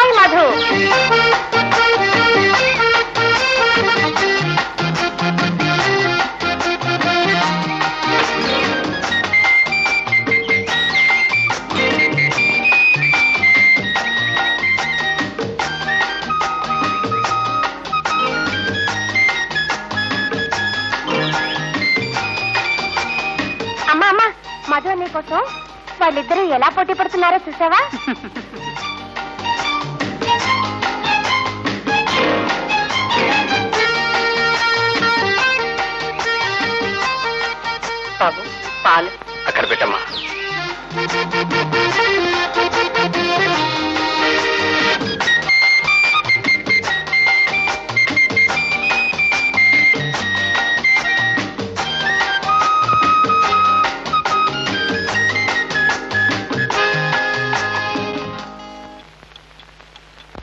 Hi Madhu. Madhu నీ కోసం వాళ్ళిద్దరూ ఎలా పోటీ పడుతున్నారో చూసావా? బాబు పాలు అక్కడ పెట్టమ్మా.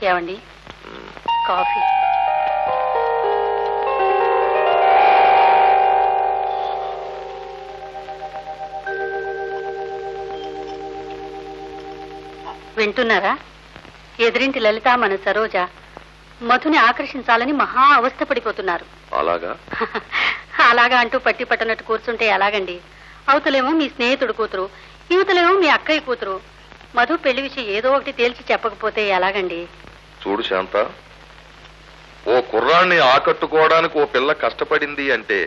ఏమండి కాఫీ? వింటున్నారా? ఎదురింటి లలిత మన సరోజ మధుని ఆకర్షించాలని మహా అవస్థపడిపోతున్నారు. అలాగా అలాగా అంటూ పట్టి పట్టనట్టు కూర్చుంటే ఎలాగండి? అవతలేమో మీ స్నేహితుడు కూతురు, యువతలేమో మీ అక్కయ్య కూతురు. మధు పెళ్లి విషయం ఏదో ఒకటి తేల్చి చెప్పకపోతే ఎలాగండి? చూడు శాంత, ఓ కుర్రాన్ని ఆకట్టుకోవడానికి ఓ పిల్ల కష్టపడింది అంటే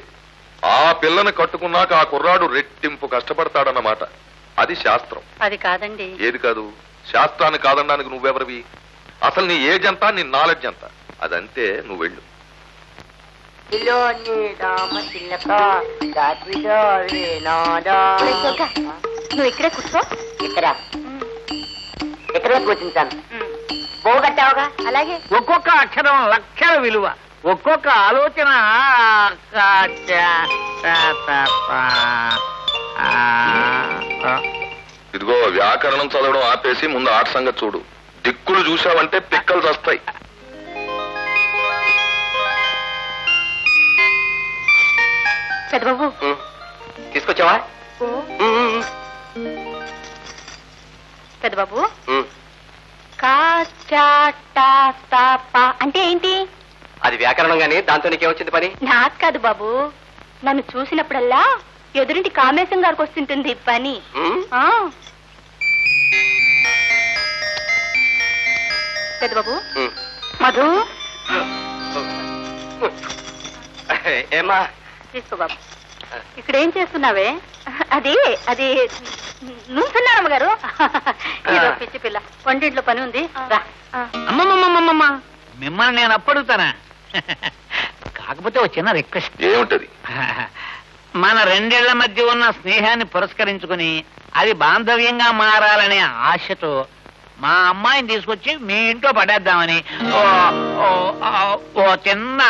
ఆ పిల్లని కట్టుకున్నాక ఆ కుర్రాడు రెట్టింపు కష్టపడతాడన్నమాట. అది శాస్త్రం. అది కాదండి. ఏది కాదు? శాస్త్రాన్ని కాదనడానికి నువ్వెవరివి? అసలు నీ ఏజ్ ఎంత, నీ నాలెడ్జ్ ఎంత? అదంతే. నువ్వు వెళ్ళు. నువ్వు ఇక్కడే కూర్చో. ఇక్కడే కూర్చుంటాను. పోగొట్టావుగా? అలాగే. ఒక్కొక్క అక్షరం లక్షల విలువ, ఒక్కొక్క ఆలోచన. ఇదిగో వ్యాకరణం చదవడం ఆపేసి ముందు ఆట సంగతి చూడు. దిక్కులు చూసావంటే పిక్కలు వస్తాయి. పెద్దబాబు తీసుకొచ్చావా? పెద్దబాబు అంటే ఏంటి? అది వ్యాకరణం గాని దాంతో నీకేమొచ్చింది పని? నాకు కాదు బాబు, నన్ను చూసినప్పుడల్లా ఎదురింటి కామేశం గారికి వస్తుంటుంది పని. పెద్దబాబు మధు ఏమా? తీసుకో బాబు. ఇక్కడ ఏం చేస్తున్నావే? అది అది నుంచున్నారమ్మ గారు. పిచ్చి పిల్ల, వంటింట్లో పని ఉంది. అమ్మమ్మమ్మమ్మమ్మ, మిమ్మల్ని నేను అప్పడుగుతానా? కాకపోతే ఒక చిన్న రిక్వెస్ట్. ఏముంటది? మన రెండేళ్ల మధ్య ఉన్న స్నేహాన్ని పురస్కరించుకుని అది బాంధవ్యంగా మారాలనే ఆశతో మా అమ్మాయిని తీసుకొచ్చి మీ ఇంట్లో పడేద్దామని ఓ చిన్న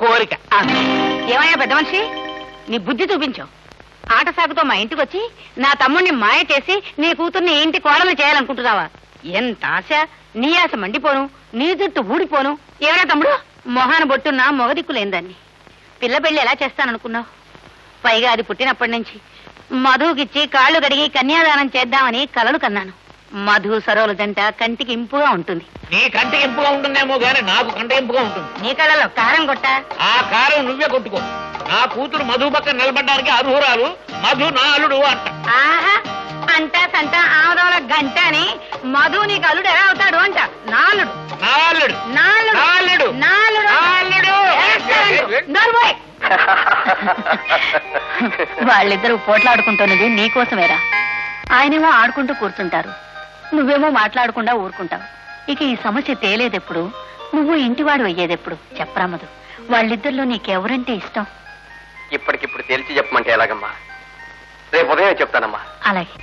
కోరిక. ఏమయ్యా పెద్ద మనిషి, నీ బుద్ధి చూపించావు. ఆట సాగుతో మా ఇంటికి వచ్చి నా తమ్ముడిని మాయ చేసి నీ కూతుర్ని ఇంటి కోడలు చేయాలనుకుంటున్నావా? ఎంత ఆశ! నీ ఆశ మండిపోను, నీ జుట్టు ఊడిపోను. ఏమైనా తమ్ముడు, మొహాన బొట్టున్నా మొగదిక్కులేందాన్ని పిల్ల పెళ్లి ఎలా చేస్తాననుకున్నావు? పైగా అది పుట్టినప్పటి నుంచి మధుకిచ్చి కాళ్ళు కడిగి కన్యాదానం చేద్దామని కలలు కన్నాను. మధు సరోల జంట కంటికి ఇంపుగా ఉంటుంది. నీ కంటికి ఇంపుగా ఉంటుందేమో గాని నాకు కంటి ఇంపుగా ఉంటుంది. నీ కళ్ళలో కారం కొట్ట. ఆ కారం నువ్వే కొట్టుకో. నా కూతురు మధు పక్కన నిలబడడానికి అర్హురాలు, మధు నా అల్లుడు అంట. ఆహా, అంట సంట ఆమదోళ గంట అని మధు నీకు అల్లుడు ఎలా అవుతాడు అంట. నాలుడు నాలుడు నాలుడు నాలుడు నాలుడు. వాళ్ళిద్దరూ పోట్లాడుకుంటున్నది నీకోసమేరా. ఆయనేమో ఆడుకుంటూ కూర్చుంటారు, నువ్వేమో మాట్లాడకుండా ఊరుకుంటావు. ఇక ఈ సమస్య తేలేదెప్పుడు, నువ్వు ఇంటివాడు అయ్యేదెప్పుడు? చెప్పరా మధు, వాళ్ళిద్దరిలో నీకెవరంటే ఇష్టం? ఇప్పటికిప్పుడు తేల్చి చెప్పమంటే ఎలాగమ్మా? రేపు ఉదయం చెప్తానమ్మా. అలాగే.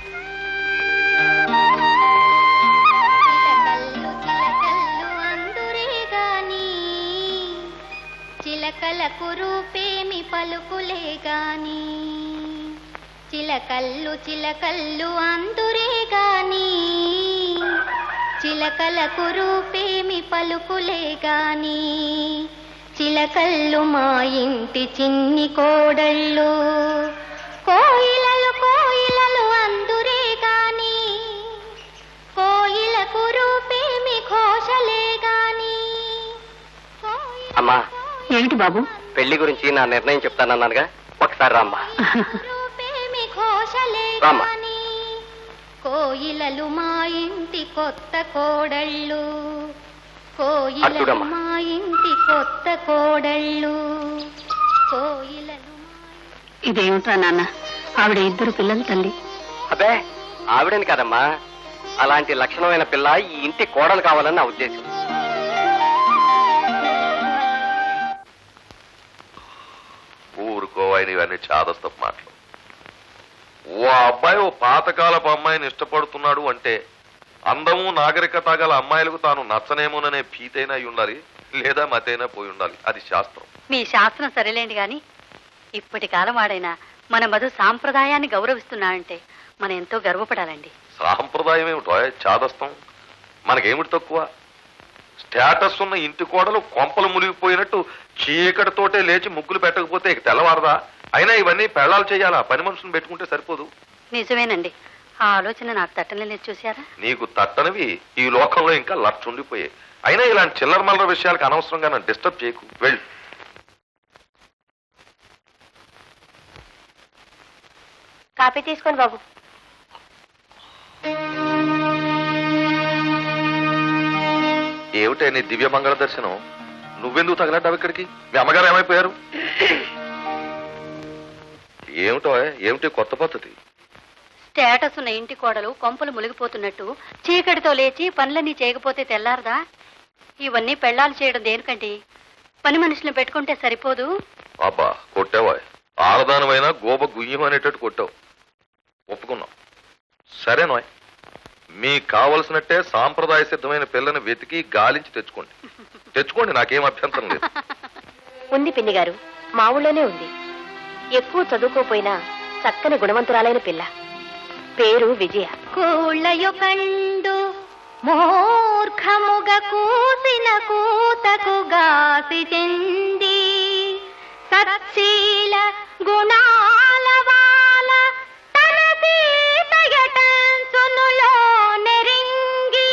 చిలకల కురూపేమి పలుకులే గాని, చిలకల్లు చిలకల్లు అందురే గాని, చిలకల కురూపేమి పలుకులే గాని, చిలకల్లు మా ఇంటి చిన్ని కోడళ్ళు, కోయిలలు కోయిలలు అందురే గాని, కోయిల కురూపేమి ఏమిటి బాబు? పెళ్లి గురించి నా నిర్ణయం చెప్తానన్నానుగా, ఒకసారి రామ్మా. రూపేమి ఘోషలే రామ్మా. గాని, కోయిలలు మా ఇంటి కొత్త కోడళ్ళు, కోయిలలు అట్టుడమ్మా. మా ఇంటి కొత్త కోడళ్ళు, కోయిలలు ఇదేమిట్రా నాన్న, ఆవిడ 2 పిల్లల తల్లి. అబ్బే, ఆవిడని కదమ్మా, అలాంటి లక్షణమైన పిల్ల ఈ ఇంటి కోడలు కావాలని నా ఉద్దేశం. ఊరుకోవాయి ఇవన్నీ చాదస్తపు మాటలు. ఓ అబ్బాయి ఓ పాతకాలపు అమ్మాయిని ఇష్టపడుతున్నాడు అంటే అందము నాగరికత గల అమ్మాయిలకు తాను నచ్చనేమోననే భీతైనా అయి ఉండాలి, లేదా మతైనా పోయి ఉండాలి. అది శాస్త్రం. మీ శాస్త్రం సరేలేండి గాని, ఇప్పటి కాలం వాడైనా మన మధు సాంప్రదాయాన్ని గౌరవిస్తున్నాడంటే మనం ఎంతో గర్వపడాలండి. సాంప్రదాయం ఏమిటో చాదస్తం, మనకేమిటి తక్కువ? స్టేటస్ ఉన్న ఇంటి కోడలు కొంపలు మునిగిపోయినట్టు చీకటితోటే లేచి ముగ్గులు పెట్టకపోతే ఇక తెల్లవారదా? అయినా ఇవన్నీ పెళ్ళాలు చేయాలా? పని మనుషులను పెట్టుకుంటే సరిపోదు. నిజమేనండి, ఆ ఆలోచన నాకు తట్టలేదు. చూశారా? నీకు తట్టనివి ఈ లోకంలో ఇంకా లక్ష ఉండిపోయాయి. అయినా ఇలాంటి చిల్లర మల్లర విషయాలకు అనవసరంగా నన్ను డిస్టర్బ్ చేయకు, వెళ్ళు. కాపీ తీసుకోండి బాబు. ఏమిటే నీ దివ్య మంగళ దర్శనం? నువ్వెందుకు తగలడ్డావు ఇక్కడికి? మీ అమ్మగారు ఏమైపోయారు? ఏమిటో ఏమిటి కొత్త పద్ధతి? స్టేటస్ ఉన్న ఇంటి కోడలు కొంపలు మునిగిపోతున్నట్టు చీకటితో లేచి పనులన్నీ చేయకపోతే తెల్లారదా? ఇవన్నీ పెళ్ళాలు చేయడం దేనికండి? పని మనుషులను పెట్టుకుంటే సరిపోదు. అబ్బా, కొట్టావా? ఆడదానమైనా గోప గుయ్యం అనేటట్టు కొట్టావు. ఒప్పుకున్నాం, సరేనోయ్. మీకు కావలసినట్టే సాంప్రదాయ సిద్ధమైన పిల్లని వెతికి గాలించి తెచ్చుకోండి, నాకేం అభ్యంతరం లేదు. ఉంది పిన్ని గారు, మా ఊళ్ళోనే ఉంది. ఎక్కువ చదువుకోపోయినా చక్కని గుణవంతురాలైన పిల్ల. పేరు విజయ. కూళ్ళయొకండు మూర్ఖముగ కూసిన కూతకు గాసి చెంది, సత్శీల గుణాల వాల తన సీతయటంచునులో నెరింగి,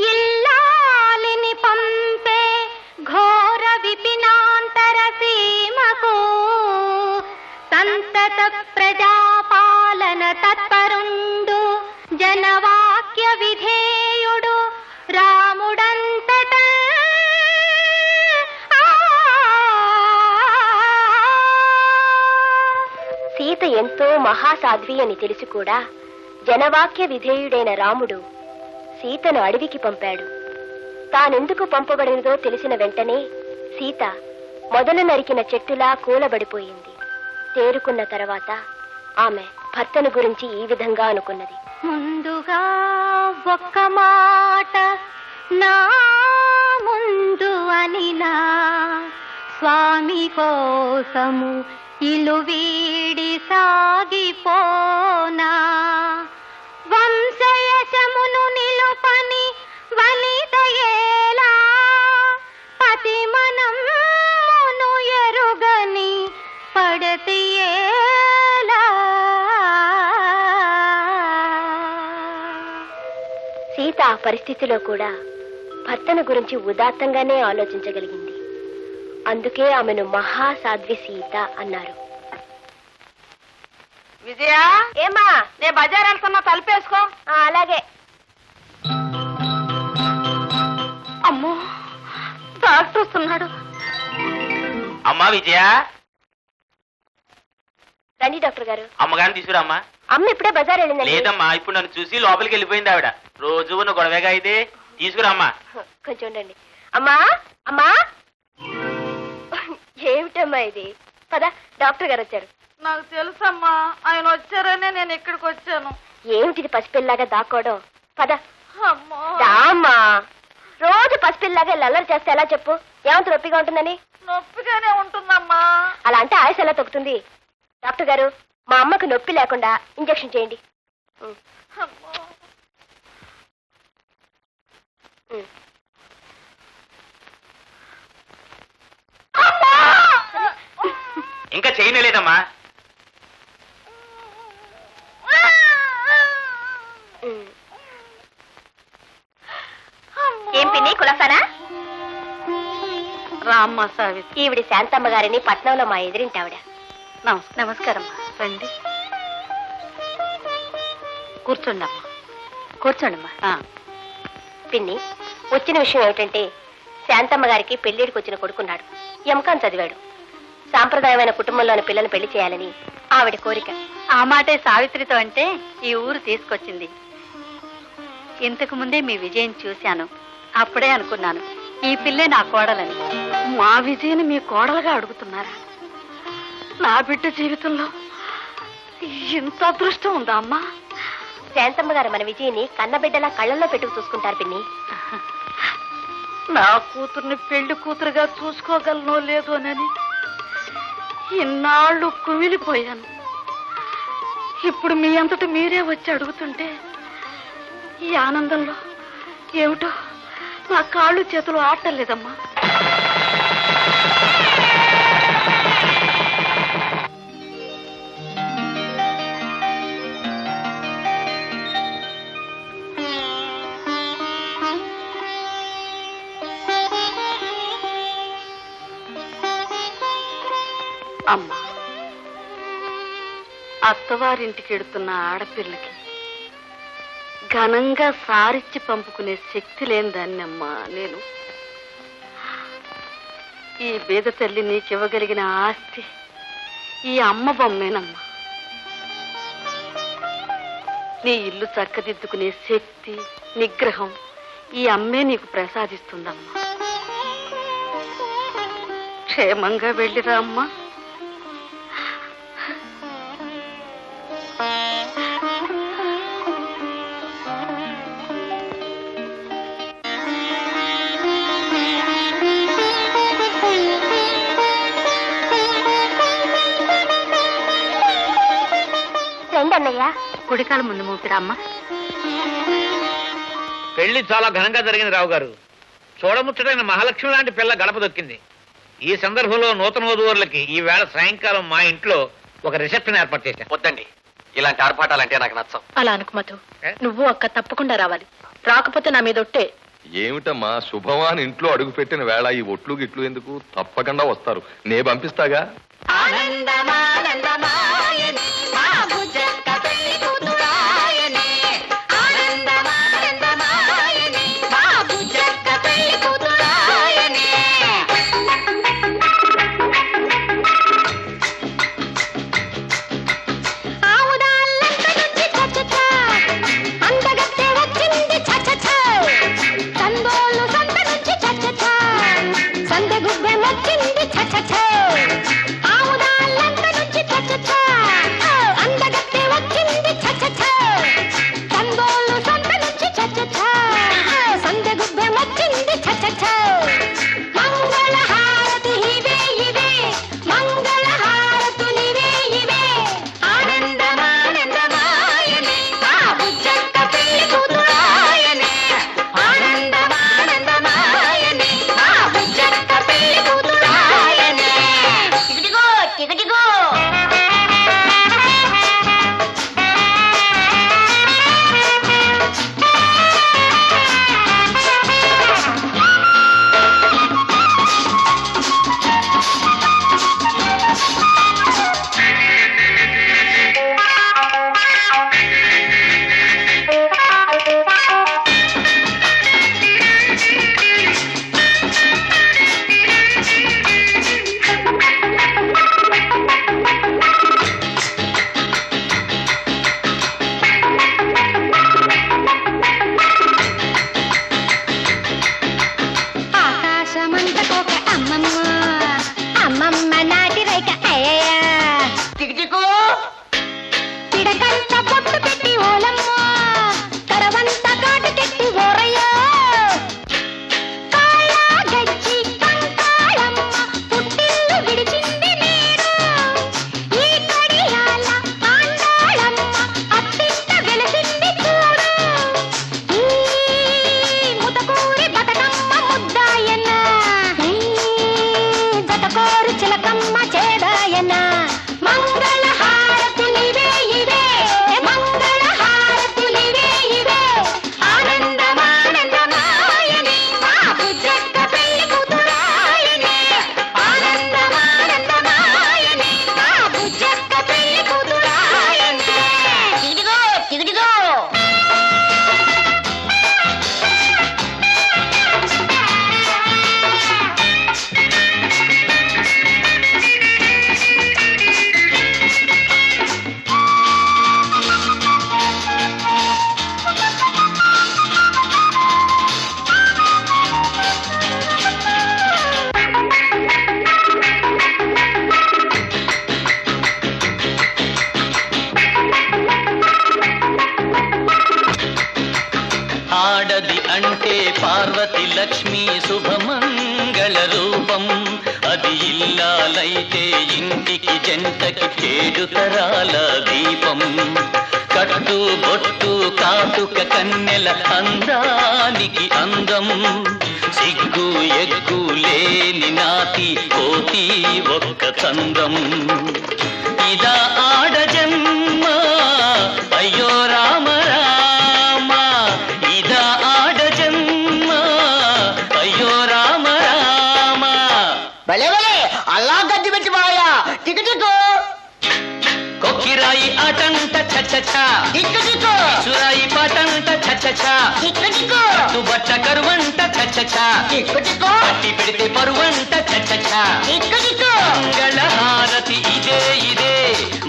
ఇల్లాలిని పంపే ఘోర విపినాంతర సీమకు, సంతత ప్రజాపాలన తత్పరుండు జనవాక్య విధేయుడు రాముడంతట. సీత ఎంతో మహాసాధ్వి అని తెలిసి కూడా జనవాక్య విధేయుడైన రాముడు సీతను అడవికి పంపాడు. తానెందుకు పంపబడినదో తెలిసిన వెంటనే సీత మొదలు నరికిన చెట్టులా కూలబడిపోయింది. తేరుకున్న తర్వాత ఆమె భర్తను గురించి ఈ విధంగా అనుకున్నది. ముందుగా ఒక్క మాట నా ముందు అనినా, స్వామి కోసము ఇల్లు వీడి సాగిపోనా, వంశయశమును నిలుపని వనితయేలా, పతి మనమును ఎరుగని పడతియేలా. సీత ఆ పరిస్థితిలో కూడా భర్తను గురించి ఉదాత్తంగానే ఆలోచించగలిగింది. అందుకే ఆమెను మహాసాధ్వి సీత అన్నారు. విజయ, ఏమా? నేను బజార్ వెళ్తున్నా, తలుపేసుకో. అలాగే. అమ్మో, డాక్టర్ వస్తున్నాడు. అమ్మా విజయ, రండి డాక్టర్ గారు. అమ్మగారిని తీసుకురామ్మా. అమ్మ ఇప్పుడే బజార్ వెళ్ళిందండి. లేదమ్మా, ఇప్పుడు నన్ను చూసి లోపలికి వెళ్ళిపోయింది ఆవిడ. రోజు ఉన్న గొడవేగా అయితే తీసుకురామ్మా. కొంచెం ఉండండి. అమ్మా అమ్మా, ఏమిటమ్మా ఇది? పద, డాక్టర్ గారు వచ్చారు. నాకు తెలుసమ్మా, ఆయన వచ్చారనే నేను ఇక్కడికి వచ్చాను. ఏమిటిది పసిపిల్లలాగా దాక్కోవడం? పద అమ్మో, రామ్మా. రోజు పసిపిల్లలాగా అల్లరి చేస్తే ఎలా చెప్పు? ఏమంత నొప్పిగా ఉంటుందని? నొప్పిగానే ఉంటుందమ్మా. అలా అంటే ఆయుష్ ఎలా తగ్గుతుంది? డాక్టర్ గారు, మా అమ్మకు నొప్పి లేకుండా ఇంజెక్షన్ చేయండి. అమ్మో. ఇంకా చేయలేదమ్మా. ఏం పిన్ని, కులసానా? రామ్మ సావిత్రి. ఈవిడి శాంతమ్మ గారిని పట్నంలో మా ఎదిరింటి ఆవిడ. నమస్కారం రండి, కూర్చోండి అమ్మా. కూర్చోండమ్మా. పిన్ని, వచ్చిన విషయం ఏమిటంటే శాంతమ్మ గారికి పెళ్లిడికి వచ్చిన కొడుకున్నాడు. ఎంకాన్ చదివాడు. సాంప్రదాయమైన కుటుంబంలోని పిల్లని పెళ్లి చేయాలని ఆవిడ కోరిక. ఆ మాటే సావిత్రితో అంటే ఈ ఊరు తీసుకొచ్చింది. ఇంతకు ముందే మీ విజయం చూశాను. అప్పుడే అనుకున్నాను ఈ పిల్లే నా కోడలని. మా విజయని మీ కోడలుగా అడుగుతున్నారా? నా బిడ్డ జీవితంలో ఇంత అదృష్టం ఉందా అమ్మా? శాంతమ్మ గారు మన విజయని కన్నబిడ్డలా కళ్ళల్లో పెట్టుకు చూసుకుంటారు పిన్ని. నా కూతుర్ని పెళ్లి కూతురుగా చూసుకోగలనో లేదోనని ఇన్నాళ్ళు కుమిలిపోయాను. ఇప్పుడు మీ అంతట మీరే వచ్చి అడుగుతుంటే ఈ ఆనందంలో ఏమిటో నా కాళ్ళు చేతులు ఆడలేదమ్మా. అమ్మా, అత్తవారింటికి ఎడుతున్న ఆడపిల్లకి ఘనంగా సారిచ్చి పంపుకునే శక్తి లేని దాన్నమ్మా నేను. ఈ బీద తల్లి నీకివ్వగలిగిన ఆస్తి ఈ అమ్మ బొమ్మేనమ్మా. నీ ఇల్లు చక్కదిద్దుకునే శక్తి, నిగ్రహం ఈ అమ్మే నీకు ప్రసాదిస్తుందమ్మా. క్షేమంగా వెళ్ళిరా అమ్మా. రెండన్నయ్య, కుడికాల ముందు మూపిరా అమ్మా. పెళ్లి చాలా ఘనంగా జరిగింది రావు గారు. చూడముచ్చటైన మహాలక్ష్మి లాంటి పిల్ల గడప దొక్కింది. ఈ సందర్భంలో నూతన వధువులకి ఈ వేళ సాయంకాలం మా ఇంట్లో ఒక రిసెప్షన్ ఏర్పాటు చేశాం. వద్దండి, ఇలాంటి ఆర్భాటాలంటే నాకు నచ్చం. అలా అనుకు మధు. నువ్వు అక్క తప్పకుండా రావాలి. రాకపోతే నా మీద ఒట్టే. ఏమిటమ్మా, శుభవాన్ ఇంట్లో అడుగు పెట్టిన వేళ ఈ ఒట్లు గిట్లు ఎందుకు? తప్పకుండా వస్తారు, నే పంపిస్తాగా. సందె గుబ్బె మొక్కింది చ చ చ. ఆవుదాళ్ళంత నుంచి చ చ చ. శ్రీమతి లక్ష్మీ శుభమంగళ రూపం, అది ఇల్లాలైతే ఇంటికి జంటకి 7 తరాల దీపం. కట్టు బొట్టు కాటుక కన్నెల అందానికి అందం, సిగ్గు ఎగ్గు లేని నాటి కోతి ఒక్క చందం. ఇదా ఆడజన్మ అయ్యో రామ రామ, ఇదా ఆడజన్మ అయ్యో రామ రామ. భలే భలే అల్లా గడ్డి పెట్టి మాయా టికెట్ కొక్కిరాయి ఆటంట చచ్చ, సురాయి పాటంట చచ్చ, బట్ట కరువంట చచ్చ, పట్టి పెడితే పరువంట చచ్చ. మంగళహారతి ఇదే ఇదే,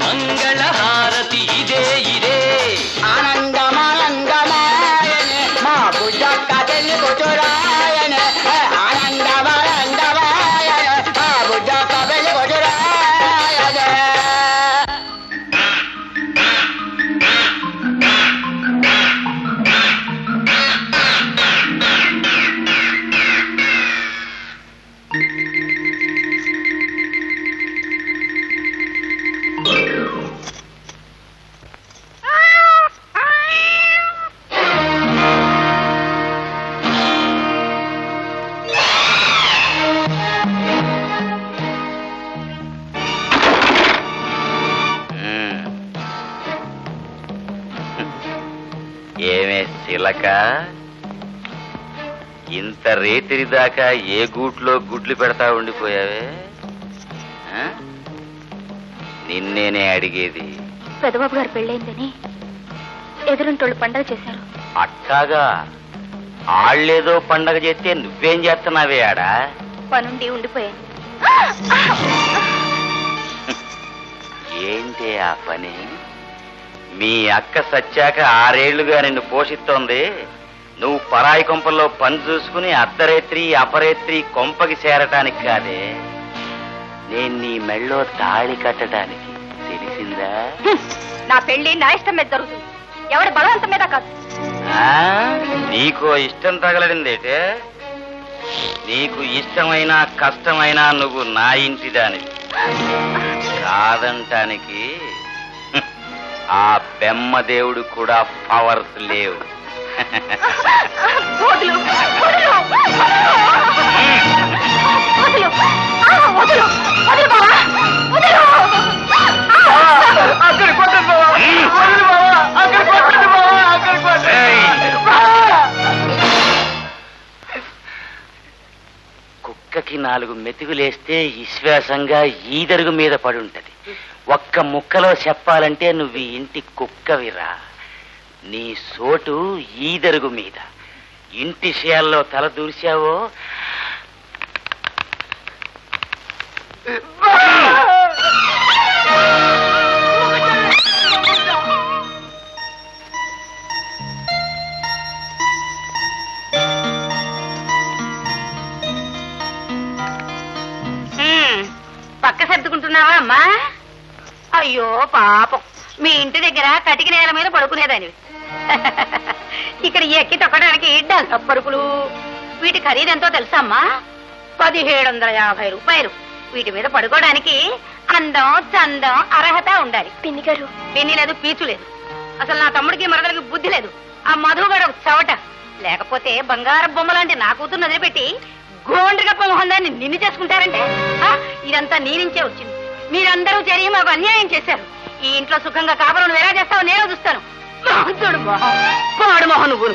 మంగళహారతి ఇదే ఇదే. ఆనందమానందమాయనే మా బుద్ధ కథలు కొట్టురాయనే, ఆనందమానందమాయనే మా బుద్ధ కథలు కొట్టురాయనే. ఏమే శిలక, ఇంత రేతిరి దాకా ఏ గూట్లో గుడ్లు పెడతా ఉండిపోయావే? ఆ? నిన్నేనే అడిగేది. పెదబాబు గారు పెళ్ళైందని ఎదురుంటోళ్ళు పండగ చేశారు. అట్టాగా? ఆళ్ళేదో పండగ చేస్తే నువ్వేం చేస్తున్నావే ఆడా? పనుండి ఉండిపోయాను. ఏంటి ఆ పని? మీ అక్క సచ్చాక 6 ఏళ్లుగా నిన్ను పోషిస్తోంది. నువ్వు పరాయి కొంపల్లో పని చూసుకుని అర్ధరేత్రి అపరేత్రి కొంపకి చేరటానికి కాదే, నేను నీ మెళ్ళో తాళి కట్టడానికి. తెలిసిందా? నా పెళ్లి నా ఇష్టం మీద జరుగుతుంది, ఎవరి బలవంతం మీద కాదు. నీకో ఇష్టం తగలడిందేటే? నీకు ఇష్టమైనా కష్టమైనా నువ్వు నా ఇంటి దానివి. కాదంటానికి ఆ బెమ్మదేవుడు కూడా పవర్స్ లేవు. కుక్కకి 4 మెతుకులేస్తే విశ్వాసంగా ఈదరుగు మీద పడుంటది. ఒక్క ముక్కలో చెప్పాలంటే నువ్వు ఈ ఇంటి కుక్కవిరా. నీ సోటు ఈదరుగు మీద. ఇంటి విషయాల్లో తల దూర్చావో పక్క సర్దుకుంటున్నావా అమ్మా? అయ్యో పాపం, మీ ఇంటి దగ్గర కటిక నేల మీద పడుకునేదానివి. ఇక్కడ ఎక్కి తొక్కడానికి డబ్బరుకులు. వీటి ఖరీదెంతో తెలుసా అమ్మా? 1750 రూపాయలు. వీటి మీద పడుకోవడానికి అందం చందం అర్హత ఉండాలి. పిన్ని గారు, పిన్ని లేదు, పీచు లేదు. అసలు నా తమ్ముడికి మరదలకి బుద్ధి లేదు. ఆ మధుగడ ఒక చవట. లేకపోతే బంగారు బొమ్మ లాంటి నా కూతురు వదిలిపెట్టి గోండ్రిగప్ప మొహం దాన్ని నిన్ను చేసుకుంటారంటే ఇదంతా నీ నుంచే వచ్చింది. మీరందరూ జరిగి మాకు అన్యాయం చేశారు. ఈ ఇంట్లో సుఖంగా కాపురం నువ్వు ఎలా చేస్తావో నేను చూస్తాను. చూడు మొహం, పాడు మొహం నువ్వు.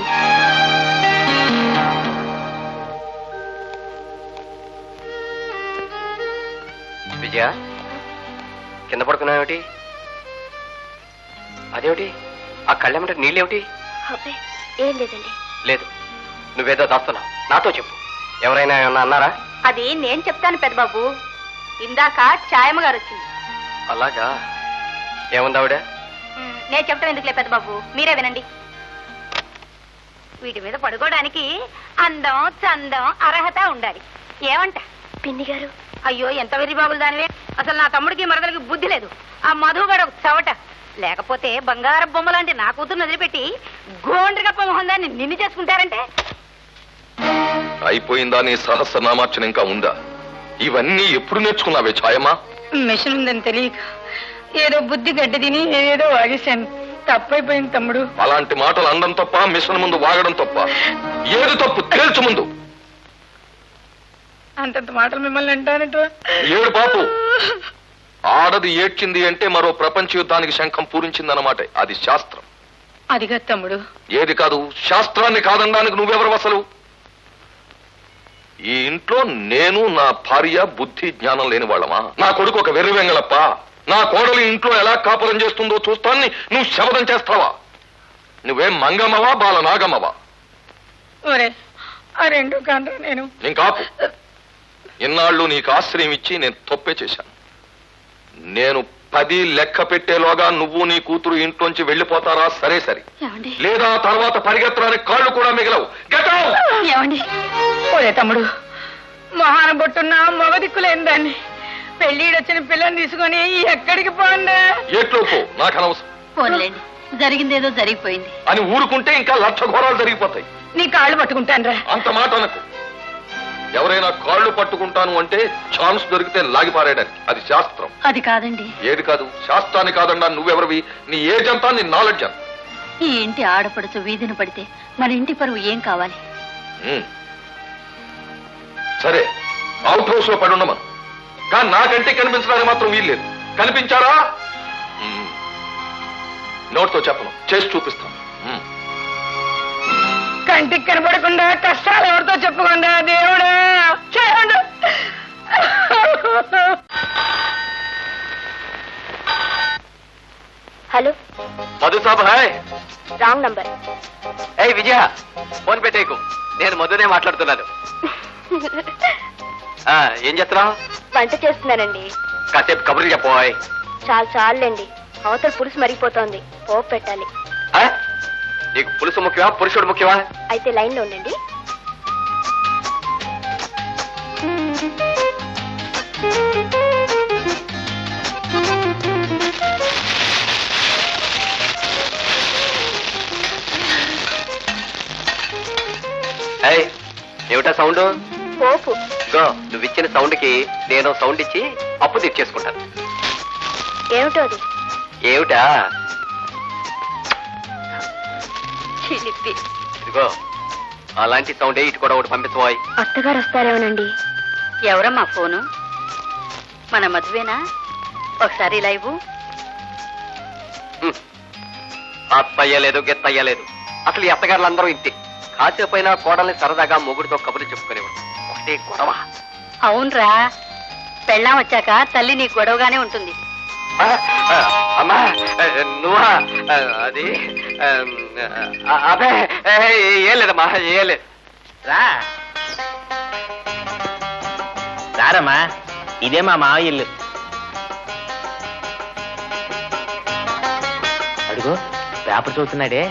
విజయ, కింద పడుకున్నావేమిటి? అదేమిటి ఆ కళ్ళెమంటే నీళ్ళేమిటి? అబ్బే ఏం లేదండి. లేదు, నువ్వేదో దాస్తున్నావు. నాతో చెప్పు, ఎవరైనా ఏమన్నా అన్నారా? అది నేను చెప్తాను పెద్దబాబు. ఇందాక ఛాయమ్మ గారు వచ్చింది. అలాగా? ఏముంది ఆవిడ? నేను చెప్తాను ఎందుకులే పెద్దబాబు, మీరే వినండి. వీటి మీద పడుకోవడానికి అందం చందం అర్హత ఉండాలి. ఏమంట పిన్ని గారు? అయ్యో ఎంత వెర్రి బాబులు దానివే. అసలు నా తమ్ముడికి మరదలకి బుద్ధి లేదు. ఆ మధుగడ ఒక చవట. లేకపోతే బంగారు బొమ్మ లాంటి నా కూతురు వదిలిపెట్టి గోండ్రిగప్ప మొహం దాన్ని నిన్ను చేసుకుంటారంటే అయిపోయిందా నీ సహస్రనామార్చన ఇంకా ఉందా? ఇవన్నీ ఎప్పుడు నేర్చుకున్నావే ఛాయమ్మా? మిషన్ ఉందని తెలియక ఏదో బుద్ధి గడ్డి తిని ఏదో వాగేశాను. తప్పైపోయింది తమ్ముడు. అలాంటి మాటలు అనడం తప్ప, మిషన్ ముందు వాగడం తప్ప. ఏది తప్పు తేల్చు ముందు. అంతంత మాటలు మిమ్మల్ని అంటానంట. ఏడు పాపు. ఆడది ఏడ్చింది అంటే మరో ప్రపంచ యుద్ధానికి శంఖం పూరించిందన్నమాట. అది శాస్త్రం. అదిగా తమ్ముడు. ఏది కాదు? శాస్త్రాన్ని కాదనడానికి నువ్వెవరు అసలు? ఈ ఇంట్లో నేను, నా భార్య బుద్ధి జ్ఞానం లేని వాళ్ళమా? నా కొడుకు ఒక వెర్రి వెంగళప్ప. నా కోడలు ఇంట్లో ఎలా కాపురం చేస్తుందో చూస్తాన్ని నువ్వు శబదం చేస్తావా? నువ్వేం మంగమ్మవా, బాల నాగమ్మవా? ఒరే ఆ రెండు కాండ్రా నేను. కాపు. ఇన్నాళ్ళు నీకు ఆశ్రయం ఇచ్చి నేను తప్పే చేశాను. నేను 10 లెక్క పెట్టేలోగా నువ్వు నీ కూతురు ఇంట్లోంచి వెళ్ళిపోతారా? సరే సరే. లేదా తర్వాత పరిగెత్తడానికి కాళ్ళు కూడా మిగలవు. Get out! ఏమండి? ఒరే తమ్ముడు, మొహాన బొట్టున్న మగ దిక్కులేని దాన్ని పెళ్ళిడొచ్చిన పిల్లని తీసుకొని ఎక్కడికి పోండా? ఎట్లో పో, నాకు అనవసరం. పోన్లేండి, జరిగిందేదో జరిగిపోయింది అని ఊరుకుంటే ఇంకా 1,00,000 ఘోరాలు జరిగిపోతాయి. నీ కాళ్ళు పట్టుకుంటాను రా. అంత మాట అనకు. ఎవరైనా కాళ్ళు పట్టుకుంటాను అంటే ఛాన్స్ దొరికితే లాగిపారేయడానికి. అది శాస్త్రం. అది కాదండి. ఏది కాదు? శాస్త్రాన్ని కాదన్నా నువ్వెవరివి? నీ ఏజ్ అంతా, నీ నాలెడ్జ్ అంత. ఈ ఇంటి ఆడపడుచు వీధిని పడితే మన ఇంటి పరువు ఏం కావాలి? సరే, అవుట్ హౌస్ లో పడి ఉండమా. కానీ నాకంటే కనిపించడానికి మాత్రం వీల్లేదు. కనిపించారా? నోట్తో చెప్పను, చేసి చూపిస్తాను. కంటికి కనపడకుండా కష్టాలు ఎవరితో చెప్పుకుండా దేవుడా చేయండి. హలో, మధు సాబ్ హాయ్. Wrong number. ఏయ్ విజయ, ఫోన్ పెట్టేకు. నేను మధునే మాట్లాడుతున్నాను. ఏం చేస్తున్నావు? వంట చేస్తున్నానండి. కాసేపు కబుర్లు చెప్పోయ్. చాలండి, అవతల పులుసు మరిగిపోతోంది, పోపు పెట్టాలి. నీకు పులుసు ముఖ్యమా, పురుషుడు ముఖ్యమా? అయితే లైన్ లో ఉండండి. ఏమిటా సౌండ్? పోపు. నువ్వు ఇచ్చిన సౌండ్ కి నేను సౌండ్ ఇచ్చి అప్పు తీర్చేసుకుంటాను. ఏమిటో అది? ఏమిటా? చిలిపి. ఇదిగో అలాంటి సౌండే ఇటు కూడా ఒకటి పంపించబోయ్. అత్తగారు వస్తారేమోనండి. ఎవరమ్మా ఫోను? మన మధువేనా? ఒకసారి లైవ్. అత్తయ్యలేదు, గెత్తయ్యలేదు. అసలు ఈ అత్తగారులు అందరూ ఇంతే. కాసేపైనా కోడల్ని సరదాగా మొగుడితో కబుర్లు చెప్పుకునేవాడు. ఒకటే గొడవ. అవునరా, పెళ్ళాం వచ్చాక తల్లి నీ గొడవగానే ఉంటుంది. అమ్మా నువ్వా? అది అదే ఏం లేదమ్మా, ఏం లేదు. రారమ్మా, ఇదే మా మావయ్య ఇల్లు. అడుగు, పేపర్ చూస్తున్నాడే,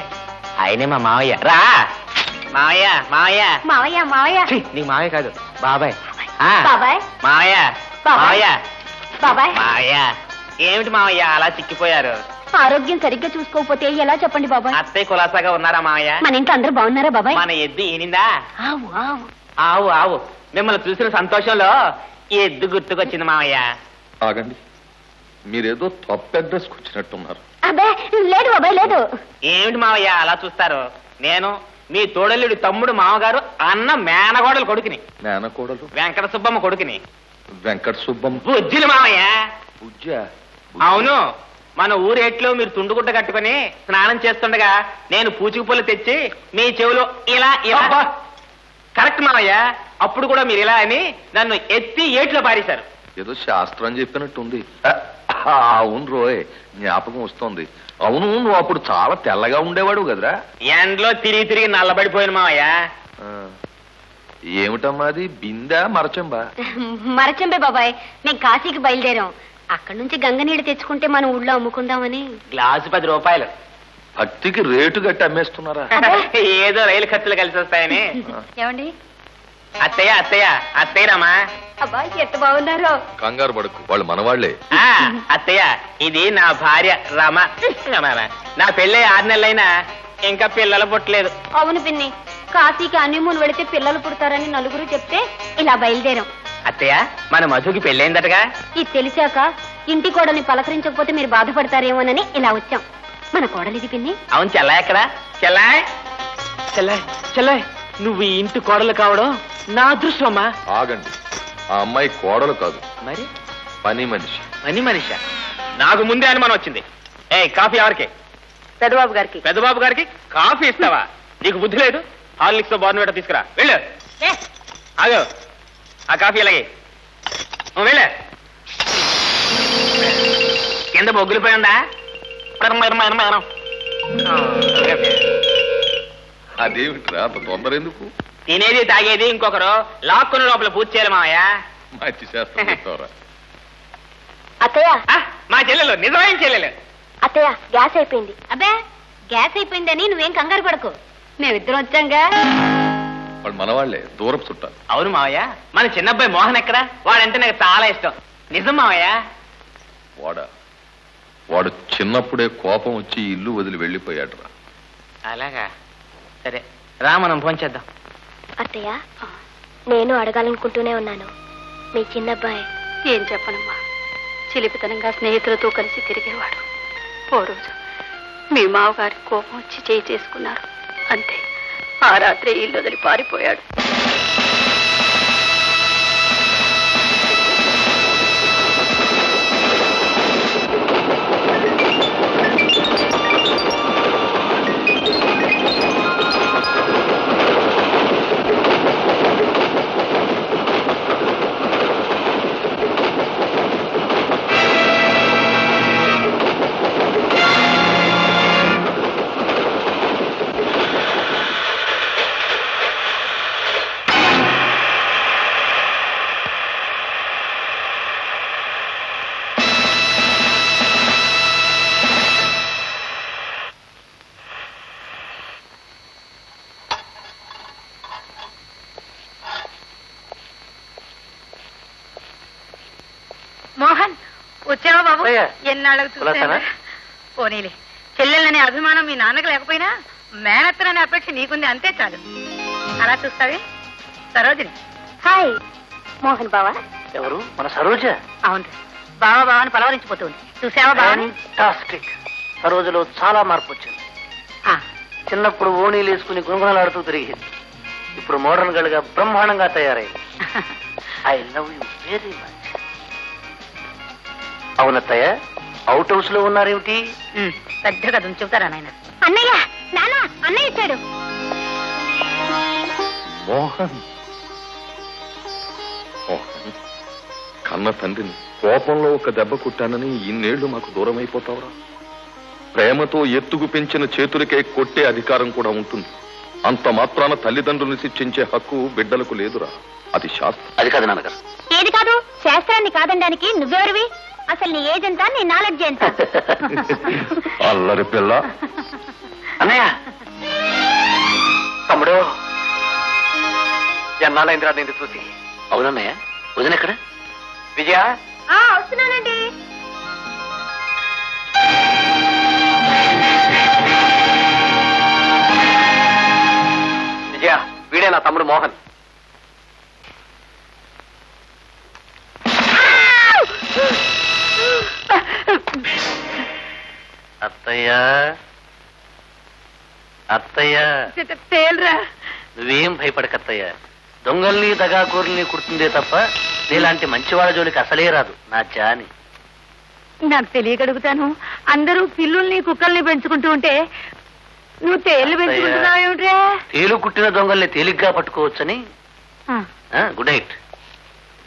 ఆయనే మా మావయ్య. రా మావయ్య. మావయ్య మావయ్య. మావయ్య. నీకు మావయ్య కాదు, బాబాయ్. బాబాయ్. మావయ్య. మావయ్య. బాబాయ్. మావయ్య. ఏమిటి మావయ్య అలా చిక్కిపోయారు? ఆరోగ్యం సరిగ్గా చూసుకోకపోతే ఎలా చెప్పండి బాబాయ్? అత్తయ్య కులాసాగా ఉన్నారా మావయ్య? మన ఇంట్లో అందరూ బాగున్నారా బాబాయ్? మన ఎద్దు ఈనిందా? ఆవు ఆవు ఆవు ఆవు. మిమ్మల్ని చూసిన సంతోషంలో ఈ ఎద్దు గుర్తుకొచ్చింది మావయ్య. ఆగండి, మీరేదో తప్పు అడ్రస్కి వచ్చినట్టున్నారు. అబ్బే లేదు బాబాయ్, లేదు. ఏమిటి మావయ్య అలా చూస్తారు? నేను మీ తోడల్లుడి తమ్ముడు మామగారు అన్న మేనగోడలు కొడుకుని. మేనకోడలు? వెంకట సుబ్బమ్మ కొడుకుని. వెంకట సుబ్బమ్మ? బుజ్జిలు మావయ్య. బుజ్జా? అవును, మన ఊరేట్లో మీరు తుండుగుడ్డ కట్టుకుని స్నానం చేస్తుండగా నేను పూచికపుల్ల తెచ్చి మీ చెవులో ఇలా ఇలా. కరెక్ట్ మావయ్య. అప్పుడు కూడా మీరు ఇలా అని నన్ను ఎత్తి ఏట్లో పారేశారు. ఏదో శాస్త్రం చెప్పినట్టుంది. అవును రోయ్, జ్ఞాపకం వస్తోంది. అవును, నువ్వు అప్పుడు చాలా తెల్లగా ఉండేవాడు కదరా? ఎండలో తిరిగి తిరిగి నల్లబడిపోయాను మావయ్య. ఏమిటమ్మా అది? బిందా మరచెంబా? మరచంబే బాబాయ్. మేము కాశీకి బయలుదేరాం. అక్కడి నుంచి గంగ నీళ్ళు తెచ్చుకుంటే మనం ఊళ్ళో అమ్ముకుందామని. గ్లాసు 10 రూపాయలు. భక్తికి రేటు గట్టి అమ్మేస్తున్నారా? ఏదో రైలు ఖర్చులు కలిసి వస్తాయని. ఏమండి? అత్తయ్య అత్తయ్య అత్తయ్యరామా. అబ్బా ఎంత బాగున్నారో. కంగారు పడకు, వాళ్ళు మనవాళ్లే. అత్తయ్య, ఇది నా భార్య రమ. నా పెళ్ళి 6 నెలలైనా ఇంకా పిల్లలు పుట్టలేదు. అవును పిన్ని, కాశీకి హనీమూన్ వెళితే పిల్లలు పుడతారని నలుగురు చెప్తే ఇలా బయలుదేరాం. అత్తయ్య మన మధుకి పెళ్ళైందటగా. ఇది తెలిసాక ఇంటి కోడల్ని పలకరించకపోతే మీరు బాధపడతారేమోనని ఇలా వచ్చాం. మన కోడలిది పిన్ని. అవును చెల్లాయ్ ఎక్కడా? చెల్లాయ్ చెల్లాయ్ చెల్లాయ్, నువ్వు ఈ ఇంటి కోడలు కావడం నా అదృష్టం అమ్మా. ఆగండి, ఆ అమ్మాయి కోడలు కాదు, మరి పని మనిషి. పని మనిష? నాకు ముందే అనుమానం వచ్చింది. ఏ కాఫీ ఎవరికి? పెద్దబాబు గారికి. పెద్దబాబు గారికి కాఫీ ఇస్తావా? నీకు బుద్ధి లేదు? హార్లిక్స్ తో బోర్నవేట తీసుకురా, వెళ్ళు. ఆగు, ఆ కాఫీ అలాగే వెళ్ళే. కింద బొగ్గులిపోయి ఉందా? అదేమిట్రా అంత తొందర ఎందుకు? తినేది తాగేది ఇంకొకరు లాక్కున్న లోపల పూజ చేయాలి మావయ్య. మంచి శాస్త్రం చెప్తావరా. అత్తయ్య మా చెల్లెలు నిజమైన చెల్లెలు. అత్తయ్య గ్యాస్ అయిపోయింది. అబ్బే గ్యాస్ అయిపోయిందని నువ్వేం కంగారు పడకు, మేమిద్దరం వచ్చాంగా. వాళ్ళు మనవాళ్లే, దూరపు చుట్టాలు. అవును మావయ్య, మన చిన్నబ్బాయి మోహన్ ఎక్కడా? వాడంటే నాకు చాలా ఇష్టం. నిజం మావయ్య. వాడు చిన్నప్పుడే కోపం వచ్చి ఇల్లు వదిలి వెళ్ళిపోయాడురా. అలాగా? సరే రా, మనం ఫోన్ చేద్దాం. అత్తయ్య నేను అడగాలనుకుంటూనే ఉన్నాను, మీ చిన్నబ్బాయి. ఏం చెప్పనమ్మా, చిలిపితనంగా స్నేహితులతో కలిసి తిరిగేవాడు. ఓ రోజు మీ మావగారి కోపం వచ్చి చేయి చేసుకున్నారు, అంతే. ఆ రాత్రి ఇల్లు వదిలి పారిపోయాడు. మోహన్ వచ్చావా బాబు? ఎన్నాళ్ళకు చూసావా? పోనీలే, చెల్లెళ్ళనే అభిమానం మీ నాన్నకు లేకపోయినా మేనత్తననే అపేక్ష నీకుంది, అంతే చాలు. అలా చూస్తావే సరోజిని. హాయ్ మోహన్ బావా. ఎవరు? మన సరోజ. అవును, బావా బావని పలవరించిపోతుంది. చూసావా బావని? ఫాంటాస్టిక్. సరోజలో చాలా మార్పు వచ్చింది. చిన్నప్పుడు ఓణీలు వేసుకుని గుణగుణలాడుతూ తిరిగేది, ఇప్పుడు మోడర్న్ గర్ల్ గా బ్రహ్మాండంగా తయారైంది. I love you very much. అవునత్తయ్య, అవుట్ హౌస్ లో ఉన్నారేమిటి? పెద్దగా దుని చెబుతారా నాయన? అన్నయ్య, నాన్న, అన్నయ్య ఇచ్చాడు. మోహన్, మోహన్, కన్న తండ్రిని కోపంలో ఒక దెబ్బ కుట్టానని ఇన్నేళ్లు మాకు దూరం అయిపోతావురా? ప్రేమతో ఎత్తుకు పెంచిన చేతులకే కొట్టే అధికారం కూడా ఉంటుంది. అంత మాత్రాన తల్లిదండ్రులను శిక్షించే హక్కు బిడ్డలకు లేదురా, అది శాస్త్రం. అది కాదు నాన్నగారు. ఏది కాదు? శాస్త్రాన్ని కాదనడానికి నువ్వెవరివి? అసలు నీ ఏజ్ ఎంత, నీ నాలెడ్జ్ ఎంత? అల్లరి పిల్ల. అన్నయ్య, తమ్ముడు, ఎన్నాళ్ళైందిరా నేను చూసి. అవునన్నయ్య, వదిన ఎక్కడ? విజయ. వస్తున్నానండి. విజయ, వీడే నా తమ్ముడు మోహన్. అత్తయ్య, అత్తయ్య, తేల్రా. నువ్వేం భయపడకత్తయ్య. దొంగల్ని దగాకూరుల్ని కుడుతుందే తప్ప నీలాంటి మంచివాళ్ళ జోలికి అసలే రాదు నా జాని. నాకు తెలియగలుగుతాను, అందరూ పిల్లుల్ని కుక్కల్ని పెంచుకుంటూ ఉంటే నువ్వు తేళ్లు పెంచుకుంటున్నావేమిట్రా? తేలు కుట్టిన దొంగల్ని తేలిగ్గా పట్టుకోవచ్చని. Good night.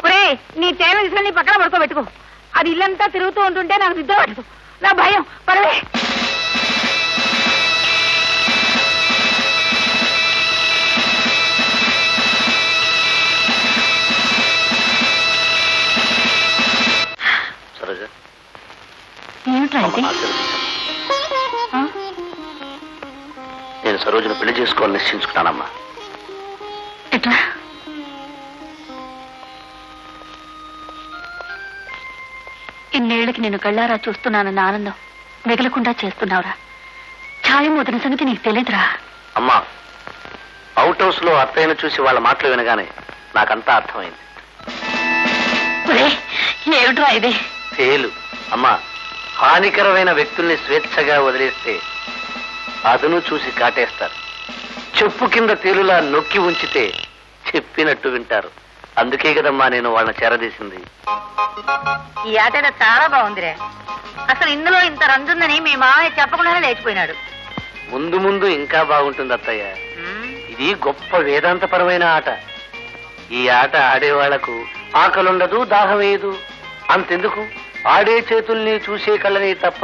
ఒరే, నీ తేలు తీసుకొని నీ పక్కన పడుకోబెట్టుకో. అది ఇల్లంతా తిరుగుతూ ఉంటుంటే నాకు నిద్ర పట్టదు, నా భయం. పడవే. సరోజ, ఏమిట్రా ఇది? నేను సరోజను పెళ్లి చేసుకోవాలని నిశ్చయించుకున్నానమ్మా. ఎట్లా? ఇన్నేళ్లకి నేను కళ్ళారా చూస్తున్నానన్న ఆనందం మిగలకుండా చేస్తున్నావురా. ఛాయం వదిన సంగతి నీకు తెలియదురా. అమ్మా, అవుట్ హౌస్ లో అత్తయ్యను చూసి వాళ్ళ మాటలు వినగానే నాకంతా అర్థమైంది. ఏమిట్రా ఇది? తేలు అమ్మా, హానికరమైన వ్యక్తుల్ని స్వేచ్ఛగా వదిలేస్తే అదును చూసి కాటేస్తారు. చెప్పు కింద తేలులా నొక్కి ఉంచితే చెప్పినట్టు వింటారు. అందుకే కదమ్మా నేను వాళ్ళని చేరదీసింది. ఈ ఆట చాలా బాగుందిరే. అసలు ఇందులో ఇంత రంజుందని మీ మామయ్య చెప్పకుండానే లేచిపోయినాడు. ముందు ముందు ఇంకా బాగుంటుంది అత్తయ్య. ఇది గొప్ప వేదాంతపరమైన ఆట. ఈ ఆట ఆడేవాళ్లకు ఆకలుండదు, దాహం వేయదు. అంతెందుకు, ఆడే చేతుల్ని చూసే కళ్ళని తప్ప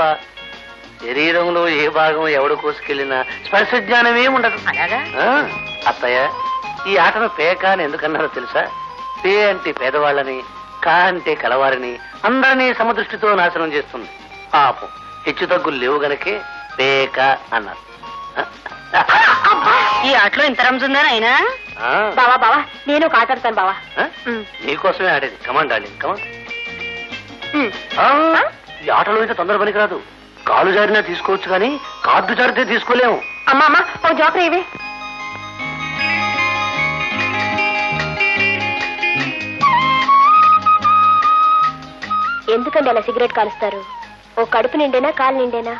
శరీరంలో ఏ భాగం ఎవడు కోసుకెళ్ళినా స్పర్శ జ్ఞానమే ఉండదు. అలాగా? అత్తయ్య, ఈ ఆటను పేక అని ఎందుకన్నారో తెలుసా? పే అంటే పేదవాళ్ళని, కా అంటే కలవారిని, అందరినీ సమదృష్టితో నాశనం చేస్తుంది. పాపం హెచ్చు తగ్గులు లేవు గనకే పేక అన్నారు. ఈ ఆటలో ఇంత రంజుందా అయినా? బావా బావా, నేను ఒక ఆట ఆడతాను బావా. నీకోసమే ఆడేది. Command darling, command. ఈ ఆటలో అయితే తొందర పనికిరాదు. కాలు జారినా తీసుకోవచ్చు కానీ కార్డు జారితే తీసుకోలేము. అమ్మా అమ్మా, ఒక జోకర్ ఇవి. ఎందుకండి అలా సిగరెట్ కాలుస్తారు? ఓ కడుపు నిండేనా, కాలు నిండేనా?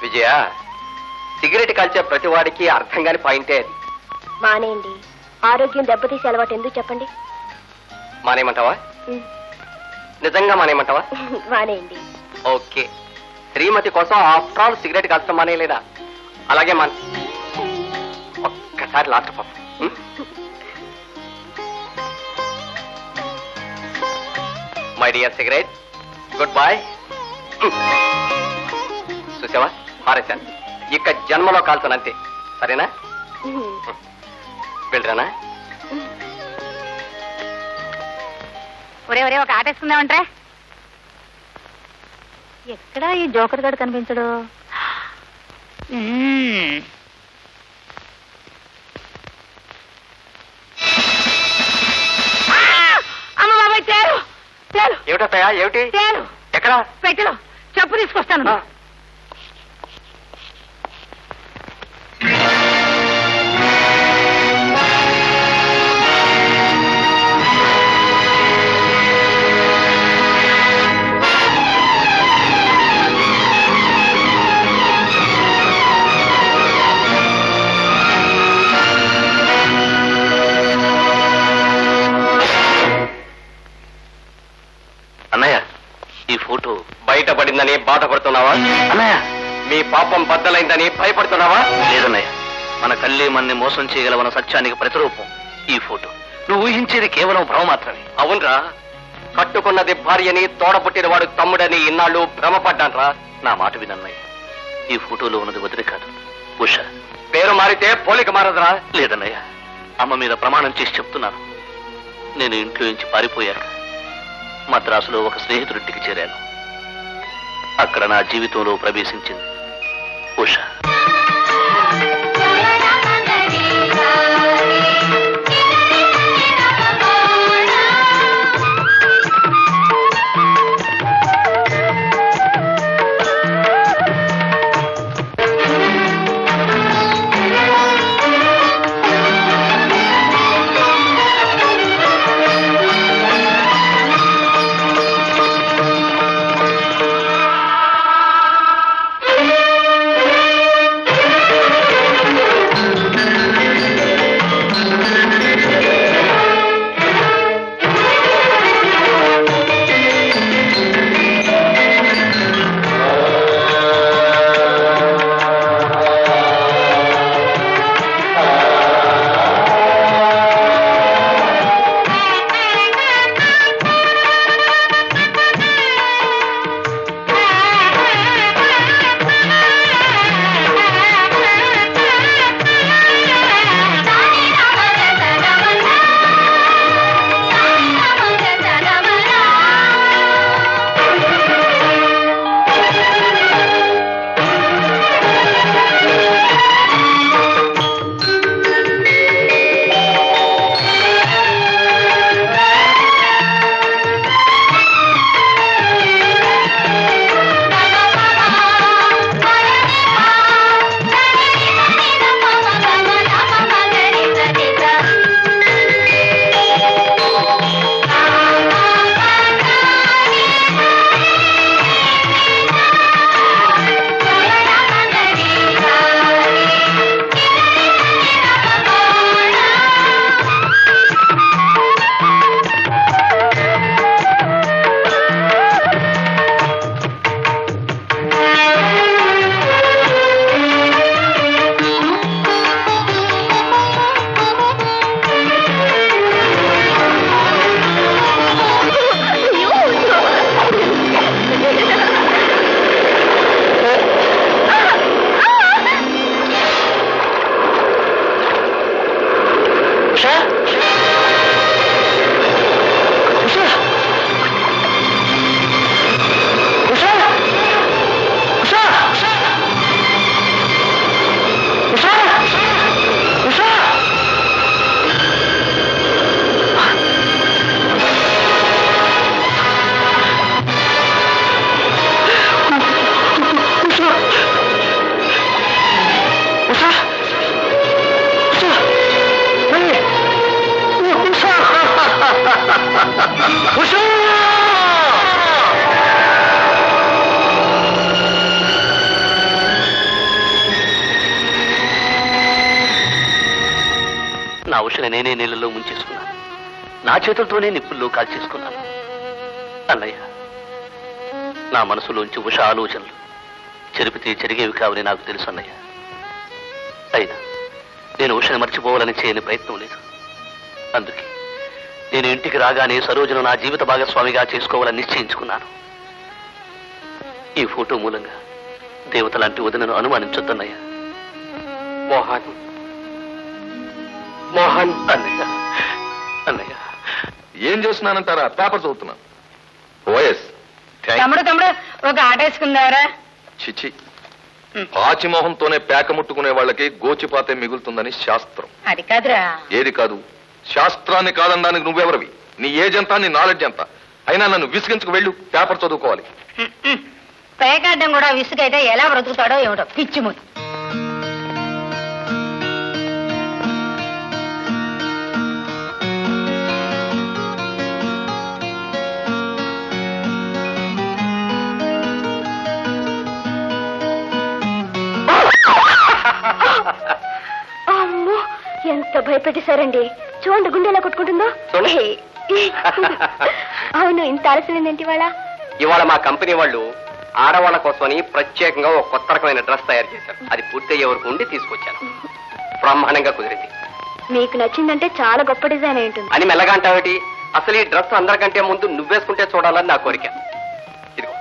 విజయ, సిగరెట్ కాల్చే ప్రతి వాడికి అర్థం కాని పాయింటే అది. మానేయండి. ఆరోగ్యం దెబ్బతీసే అలవాటు ఎందుకు చెప్పండి? మానేయమంటావా? నిజంగా మానేయమంటావా? మానేయండి. ఓకే, శ్రీమతి కోసం ఆఫ్టర్ ఆల్ సిగరెట్ కాల్చడం మానేయలేదా? అలాగే ఒక్కసారి లాస్ట్ పాప. My dear cigarette, good boy. చూసావా, మారేశాను. ఇక జన్మలో కాల్చనంతే, సరేనా? వెళ్ళరానా? ఒరే ఒరే, ఒక ఆట వేసుకుందామంటారా? ఎక్కడా ఈ జోకర్ గడు కనిపించడు. అమ్మ బాబాయ్, తేరు తేరు. ఏమిటా? ఏమిటి? తేరు ఎక్కడ? పెట్టెలో. చెప్పు తీసుకొస్తాను. అన్నయ్య, ఈ ఫోటో బయటపడిందని బాధపడుతున్నావా? అన్నయ్య, మీ పాపం బద్దలైందని భయపడుతున్నావా? లేదన్నయ్య, మన కళ్ళే మన్ని మోసం చేయగలవన్న సత్యానికి ప్రతిరూపం ఈ ఫోటో. నువ్వు ఊహించేది కేవలం భ్రమ మాత్రమే. అవునరా, కట్టుకున్నది భార్యని, తోడబుట్టిన వాడు తమ్ముడని ఇన్నాళ్ళు భ్రమపడ్డాన్రా. నా మాట వినన్నయ్య, ఈ ఫోటోలో ఉన్నది వదిలి కాదు, ఉష. పేరు మారితే పోలిక మారదురా. లేదన్నయ్య, అమ్మ మీద ప్రమాణం చేసి చెప్తున్నాను. నేను ఇంట్లో నుంచి పారిపోయాక మద్రాసులో ఒక స్నేహితుడింటికి చేరాను. అక్కడ నా జీవితంలో ప్రవేశించింది ఉష. నేనే నీళ్ళలో ముంచేసుకున్నాను. నా చేతులతోనే నిప్పుల్లో కాల్చేసుకున్నాను. అన్నయ్య, నా మనసులోంచి ఉష ఆలోచనలు చెరిపితే చెరిగేవి కావని నాకు తెలుసు అన్నయ్య. అయినా నేను ఉషని మర్చిపోవాలని చేయని ప్రయత్నం లేదు. అందుకే నేను ఇంటికి రాగానే సరోజను నా జీవిత భాగస్వామిగా చేసుకోవాలని నిశ్చయించుకున్నాను. ఈ ఫోటో మూలంగా దేవత లాంటి వదినను అనుమానించొద్దన్నయ్య. మోహన్ మోహన్ అన్నయ్య, అన్నయ్య, ఏం చేస్తున్నానంటారా? పేపర్ చదువుతున్నాను. ఓఎస్ తమ్ముడు ఒక ఆట వేసుకుందావరా? చిచి, పాచిమోహంతోనే పేక ముట్టుకునే వాళ్ళకి గోచిపాతే మిగులుతుందని శాస్త్రం. అది కాదురా. ఏది కాదు? శాస్త్రాన్ని కాదనడానికి నువ్వెవరివి? నీ ఏజ్ ఎంత, నీ నాలెడ్జ్ ఎంత? అయినా నన్ను విసిగించుకు వెళ్ళు, పేపర్ చదువుకోవాలి. పేకాడ్డం కూడా విసుగైతే ఎలా బ్రతుకుతాడో ఏమిటో పిచ్చిమూతి. అమ్మో, ఎంత భయపెట్టేశారండి. చూడండి గుండె ఎలా కొట్టుకుంటుందో. అవును, ఇంత ఆలస్యమైందేంటి ఇవాళ? ఇవాళ మా కంపెనీ వాళ్ళు ఆడవాళ్ళ కోసమని ప్రత్యేకంగా ఒక కొత్త రకమైన డ్రెస్ తయారు చేశారు. అది పూర్తయ్యే వరకు ఉండి తీసుకొచ్చాను. బ్రహ్మాండంగా కుదిరింది. మీకు నచ్చిందంటే చాలా గొప్ప డిజైన్ అయి ఉంటుంది. అని మెల్లగా అంటావేటి? అసలు ఈ డ్రెస్ అందరికంటే ముందు నువ్వేసుకుంటే చూడాలని నా కోరిక. ఇదిగో,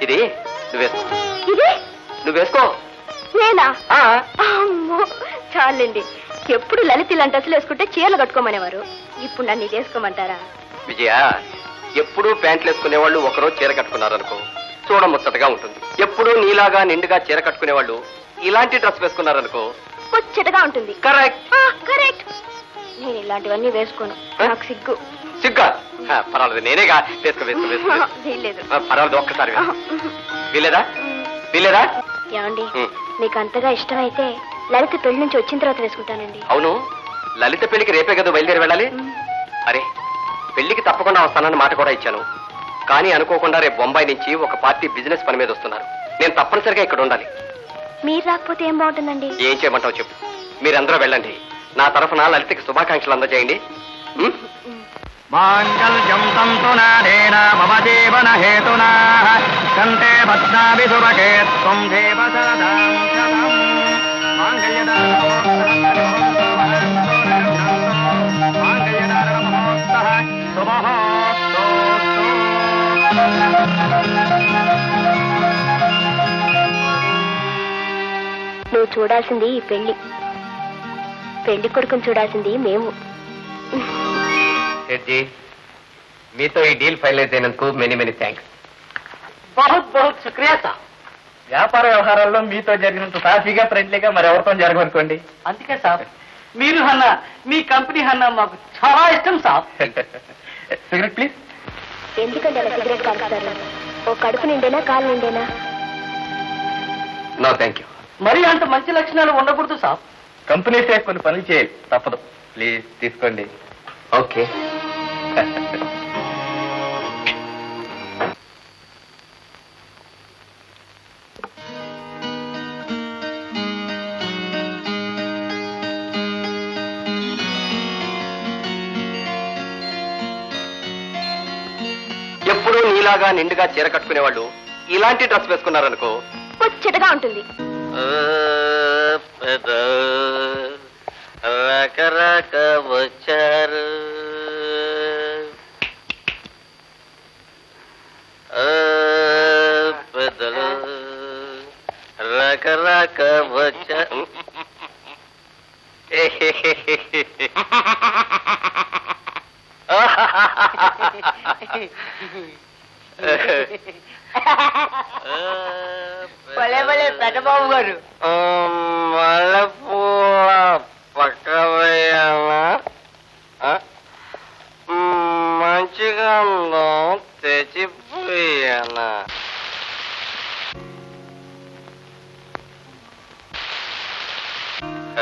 ఇది నువ్వేసుకో. ఇది నువ్వేసుకో. నేనా? ఆ, అమ్మో, చాలండి. ఎప్పుడు లలిత ఇలాంటి డ్రెస్సులు వేసుకుంటే చీరలు కట్టుకోమనేవారు. ఇప్పుడు నన్ను ఇది వేసుకోమంటారా? విజయ, ఎప్పుడూ ప్యాంట్లు వేసుకునేవాళ్ళు ఒకరోజు చీర కట్టుకున్నారనుకో చూడముచ్చటగా ఉంటుంది. ఎప్పుడూ నీలాగా నిండుగా చీర కట్టుకునేవాళ్ళు ఇలాంటి డ్రెస్ వేసుకున్నారనుకో ముచ్చటగా ఉంటుంది. కరెక్ట్. కరెక్ట్. నేను ఇలాంటివన్నీ వేసుకోను, నాకు సిగ్గు. సిగ్గా? పర్వాలేదు, నేనేగా. వేసుకో వేసుకో వేసుకో. వీల్లేదు. పర్వాలేదు, ఒక్కసారి వీలేదా? వీలేదా? ఏమండి, మీకు అంతగా ఇష్టమైతే లలిత పెళ్లి నుంచి వచ్చిన తర్వాత వేసుకుంటానండి. అవును, లలిత పెళ్లికి రేపే కదా బయలుదేరి వెళ్ళాలి. అరే, పెళ్లికి తప్పకుండా వస్తానని మాట కూడా ఇచ్చాను. కానీ అనుకోకుండా రేపు బొంబాయి నుంచి ఒక పార్టీ బిజినెస్ పని మీద వస్తున్నారు. నేను తప్పనిసరిగా ఇక్కడ ఉండాలి. మీరు రాకపోతే ఏం బాగుంటుందండి? ఏం చేయమంటావు చెప్పు. మీరందరూ వెళ్ళండి. నా తరఫున లలితకి శుభాకాంక్షలు అందజేయండి. మాంగళ్యం తంతునాదేన మమ జీవన హేతునా కంటే భద్రాభి శుభకే త్వం దేవ సదాం శతం నువ్వు చూడాల్సింది ఈ పెళ్లి, పెళ్లి కొడుకుని చూడాల్సింది మేము. మీతో ఈ డీల్ ఫైనలైజ్ అయినందుకు మెనీ మెనీ థ్యాంక్స్. బహుత్ బహుత్ శుక్రియా సార్. వ్యాపార వ్యవహారాల్లో మీతో జరిగినంత సాఫీగా ఫ్రెండ్లీగా మరెవరితో జరగనుకోండి. అందుకే సార్, మీరు హన్నా, మీ కంపెనీ హన్నా మాకు చాలా ఇష్టం సార్. Cigarette please. ఎందుకంటే అలా సిగరెట్ కాలుస్తారు? ఓ కడుపు నిండేనా, కాలు నిండేనా? No thank you. మరి అంత మంచి లక్షణాలు ఉండకూడదు సార్. కంపెనీ సేఫ్ కొన్ని పనులు చేయాలి, తప్పదు. ప్లీజ్ తీసుకోండి. ఓకే. ఎప్పుడూ నీలాగా నిండుగా చీర కట్టుకునేవాళ్ళు ఇలాంటి డ్రెస్ వేసుకున్నారనుకో ముచ్చటగా ఉంటుంది. రకరక వచ్చారు పెద్దలు రకరక వచ్చారు. పెద్దబాబు గారు, మల్లెపూల పక్క వేయాలా? మంచిగా తెచ్చిపోయానా?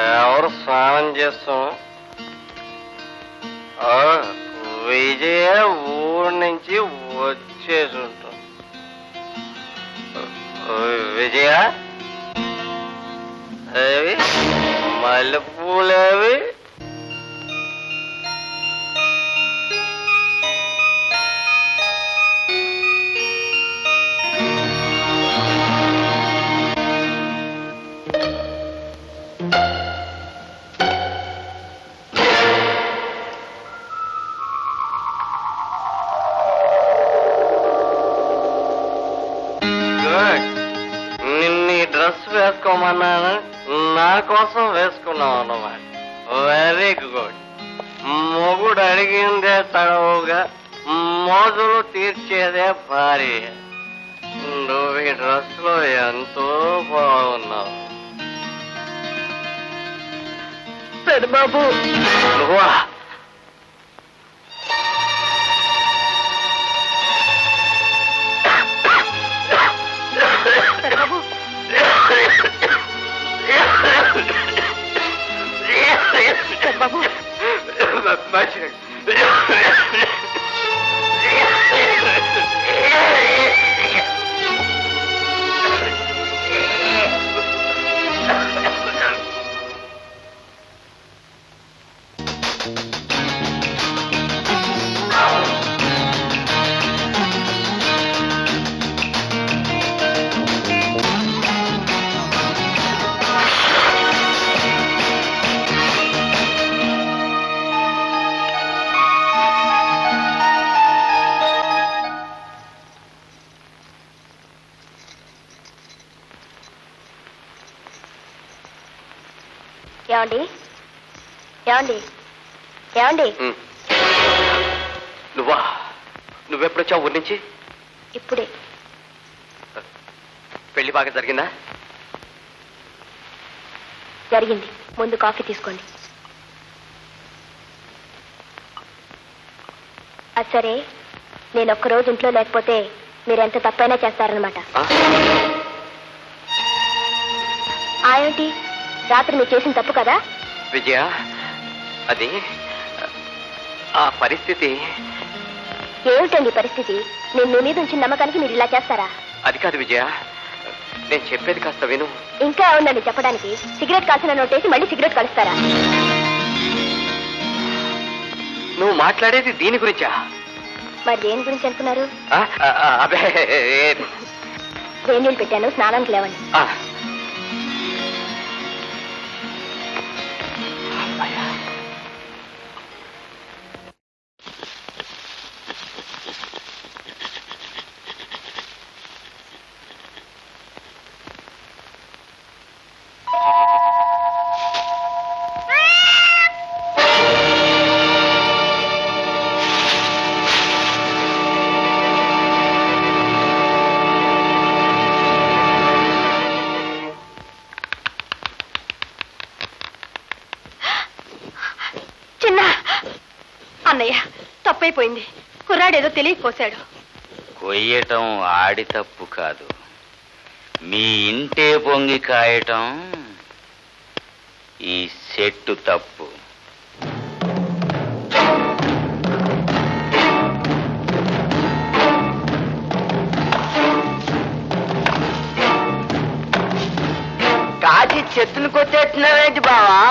ఎవరు స్నానం చేస్తాం? విజయ ఊరు నుంచి వచ్చేసి ఉంటాం. విజయ, అవి మల్లెపూలేవి? డ్రెస్ వేసుకోమన్నాను, నా కోసం వేసుకున్నావు అన్నమాట. Very good. మొగుడు అడిగిందే తడవుగా, మోజులు తీర్చేదే భార్య. నువ్వు ఈ డ్రెస్ లో ఎంతో బాగున్నావు. బాబు నువ్వా? బాబు ఏమండి ఏమండి ఏమండి నువ్వా? నువ్వెప్పుడొచ్చావు ఊరి నుంచి? ఇప్పుడే. పెళ్లి బాగా జరిగిందా? జరిగింది. ముందు కాఫీ తీసుకోండి. అది సరే, నేను ఒక్కరోజు ఇంట్లో లేకపోతే మీరెంత తప్పైనా చేస్తారనమాట. ఏమిటి, రాత్రి మీరు చేసిన తప్పు కదా? విజయ, అది ఆ పరిస్థితి. ఏమిటండి పరిస్థితి? నేను మీ మీద ఉంచిన నమ్మకానికి మీరు ఇలా చేస్తారా? అది కాదు విజయ, నేను చెప్పేది కాస్త విను. ఇంకా ఉందండి చెప్పడానికి. సిగరెట్ కాసిన నోటేసి మళ్ళీ సిగరెట్ కలుస్తారా? నువ్వు మాట్లాడేది దీని గురించా? మరి దేని గురించి అనుకున్నారు? అబే, వేడి నీళ్ళు పెట్టాను, స్నానానికి లేవండి. అన్నయ్య, తప్పైపోయింది. కుర్రాడేదో తెలియక కోశాడు. కొయ్యటం ఆడి తప్పు కాదు, మీ ఇంటే పొంగి కాయటం ఈ చెట్టు తప్పు. కాచి చెట్టును కొట్టేస్తున్నారేంటి బావా?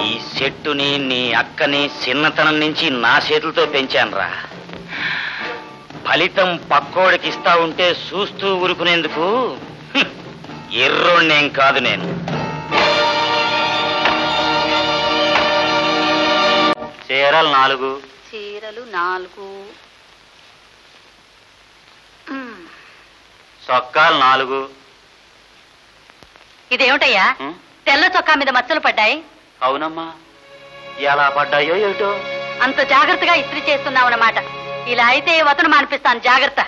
ఈ చెట్టుని నీ అక్కని చిన్నతనం నుంచి నా చేతులతో పెంచానురా. ఫలితం పక్కోడికి ఇస్తా ఉంటే చూస్తూ ఊరుకునేందుకు ఎర్రోణ్ణేం కాదు నేను. చీరలు 4. చీరలు 4. చొక్కాలు 4. ఇదేమిటయ్యా, తెల్ల చొక్కా మీద మచ్చలు పడ్డాయి? అవునమ్మా, ఎలా పడ్డాయో ఏటో. అంత జాగ్రత్తగా ఇస్త్రీ చేస్తున్నావన్నమాట. ఇలా అయితే వతను మానిపిస్తాను, జాగ్రత్త.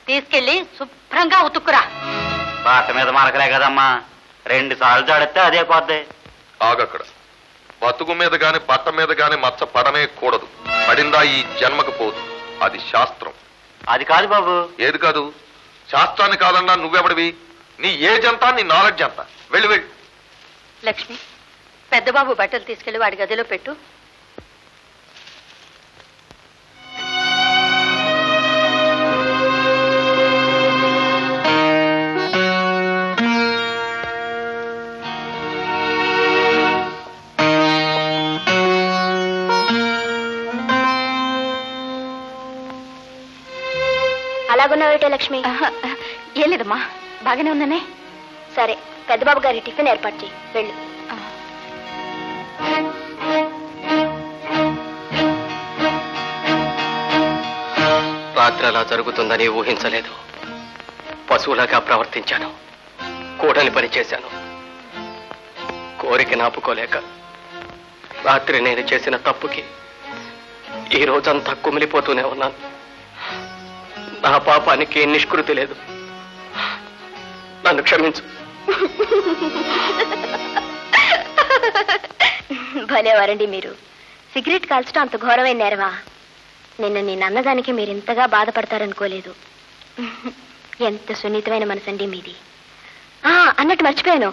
తీసుకెళ్లి శుభ్రంగా ఉతుక్కురా. బాట మీద మరకలే కదమ్మా, 2 సార్లు జాడితే అదే పోద్ది. ఆగక్కడ. బతుకు మీద గాని బట్ట మీద గాని మచ్చ పడనే కూడదు. పడిందా ఈ జన్మకు పోదు. అది శాస్త్రం. అది కాదు బాబు. ఏది కాదు? శాస్త్రాన్ని కాదన్నా నువ్వెవడివి? నీ ఏజ్ అంతా, నీ నాలెడ్జ్ అంతా. వెళ్ళి వెళ్ళి. లక్ష్మి, పెద్దబాబు బట్టలు తీసుకెళ్లి వాడి గదిలో పెట్టు. అలాగున్నావేటో లక్ష్మి? ఏం లేదమ్మా, బాగానే ఉందనే. సరే, పెద్దబాబు గారి టిఫిన్ ఏర్పాటు చేయి. వెళ్ళు. రాత్రి అలా జరుగుతుందని ఊహించలేదు. పశువులాగా ప్రవర్తించాను, కూడని పని చేశాను. కోరిక నాపుకోలేక రాత్రి నేను చేసిన తప్పుకి ఈ రోజంతా కుమిలిపోతూనే ఉన్నాను. నా పాపానికి నిష్కృతి లేదు. నన్ను క్షమించు. భలేవారండి మీరు. సిగరెట్ కాల్చడం అంత ఘోరమైన నేరమా? నిన్న నేను అన్నదానికి మీరు ఇంతగా బాధపడతారనుకోలేదు. ఎంత సున్నితమైన మనసండి మీది. అన్నట్టు మర్చిపోయాను,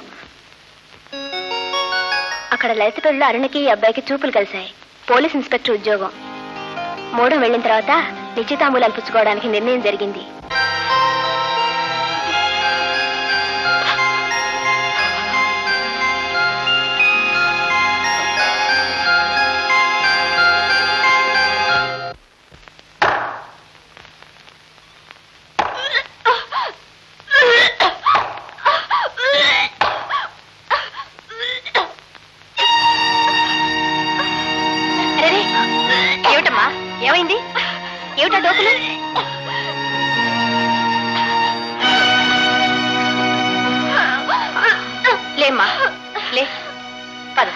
అక్కడ లలితపల్లిలో అరుణకి ఈ అబ్బాయికి చూపులు కలిశాయి. పోలీస్ ఇన్స్పెక్టర్ ఉద్యోగం. మూడం వెళ్ళిన తర్వాత నిశ్చితాంబూలాలు పుచ్చుకోవడానికి నిర్ణయం జరిగింది. ఏమిటమ్మా, ఏమైంది? ఏమిటా డోకులు? లేమ్మా, లే, పద.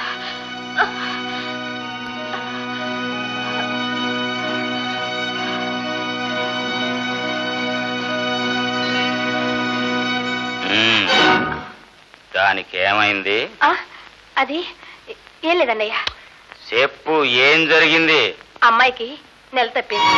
దానికి ఏమైంది? అది ఏం లేదన్నయ్య. చెప్పు, ఏం జరిగింది? అమ్మాయికి నెల తప్పింది.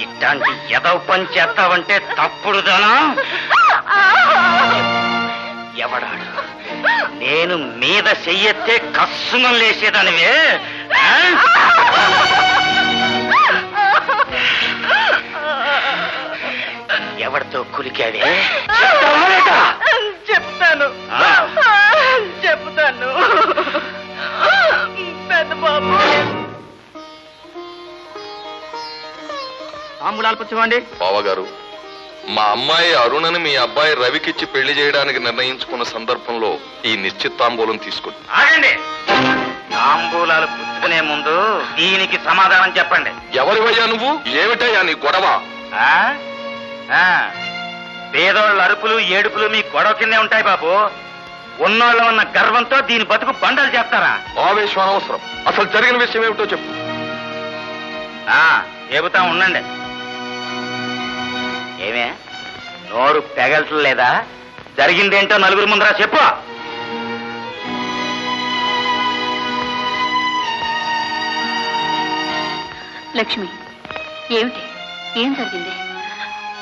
ఇట్లాంటి ఎదవ పని చేస్తావంటే తప్పుడుదానా? ఎవడాడు? నేను మీద చెయ్యెత్తే కస్సుమం లేసేదానివే. ఎవరితో కులికావే? చెప్తాను, చెప్తాను. పెద్ద బాబు, తాంబూలాలు పుచ్చుకోండి. బావగారు, మా అమ్మాయి అరుణని మీ అబ్బాయి రవికిచ్చి పెళ్లి చేయడానికి నిర్ణయించుకున్న సందర్భంలో ఈ నిశ్చితాంబూలం తీసుకోండి. ఆగండి. తాంబూలాలు పుచ్చుకునే ముందు దీనికి సమాధానం చెప్పండి. ఎవరివయ్యా నువ్వు? ఏమిటయ్యా నీ గొడవ? పేదోళ్ళ అరుపులు ఏడుపులు మీ గొడవ కిందే ఉంటాయి బాబు. ఉన్నోళ్ళ ఉన్న గర్వంతో దీని బతుకు బండలు చేస్తారా? ఆవేశం అనవసరం. అసలు జరిగిన విషయం ఏమిటో చెప్పు. చెబుతా ఉండండి. ఏమే, నోరు పెగల్చలేదా? జరిగిందేంటో నలుగురు ముందరా చెప్పు. లక్ష్మి, ఏమిటి? ఏం జరిగింది?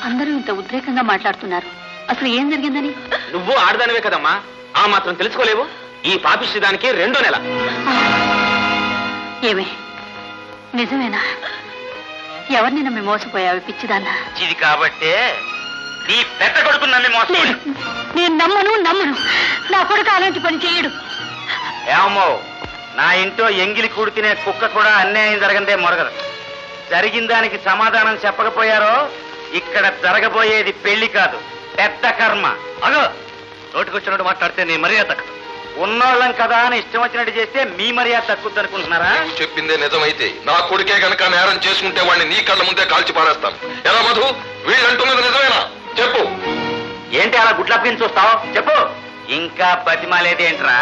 అందరూ ఇంత ఉద్రేకంగా మాట్లాడుతున్నారు. అసలు ఏం జరిగిందని? నువ్వు ఆడదానివే కదమ్మా, ఆ మాత్రం తెలుసుకోలేవు? ఈ పాపిష్టి దానికి 2వ నెల. ఏమే, నిజమేనా? ఎవరిని నమ్మి మోసపోయావు పిచ్చిదాన్నా? ఇది కాబట్టే నీ పెద్ద కొడుకు నమ్మి మోసం. నేను నమ్మను. నా కొడుకు అలాంటి పని చేయడు. ఏమో, నా ఇంట్లో ఎంగిలి కూడి తినే కుక్క కూడా అన్యాయం జరగందే మొరగదు. జరిగిన దానికి సమాధానం చెప్పకపోయారో ఇక్కడ జరగబోయేది పెళ్లి కాదు, పెద్ద కర్మ. అగో, నోటికొచ్చినట్టు మాట్లాడితే నీ మర్యాద తగ్గదు. ఉన్నోళ్ళం కదా అని ఇష్టం వచ్చినట్టు చేస్తే మీ మర్యాద తక్కువ అనుకుంటున్నారా? నువ్వు చెప్పిందే నిజమైతే నా కొడుకే గనక నేరం చేసుకుంటే వాడిని నీ కళ్ళ ముందే కాల్చి పారేస్తాను. ఎలా మధు, వీళ్ళంటున్నది నిజమేనా? చెప్పు. ఏంటి అలా గుడ్లప్పని చూస్తావు? చెప్పు. ఇంకా బతిమాలేదేంట్రా?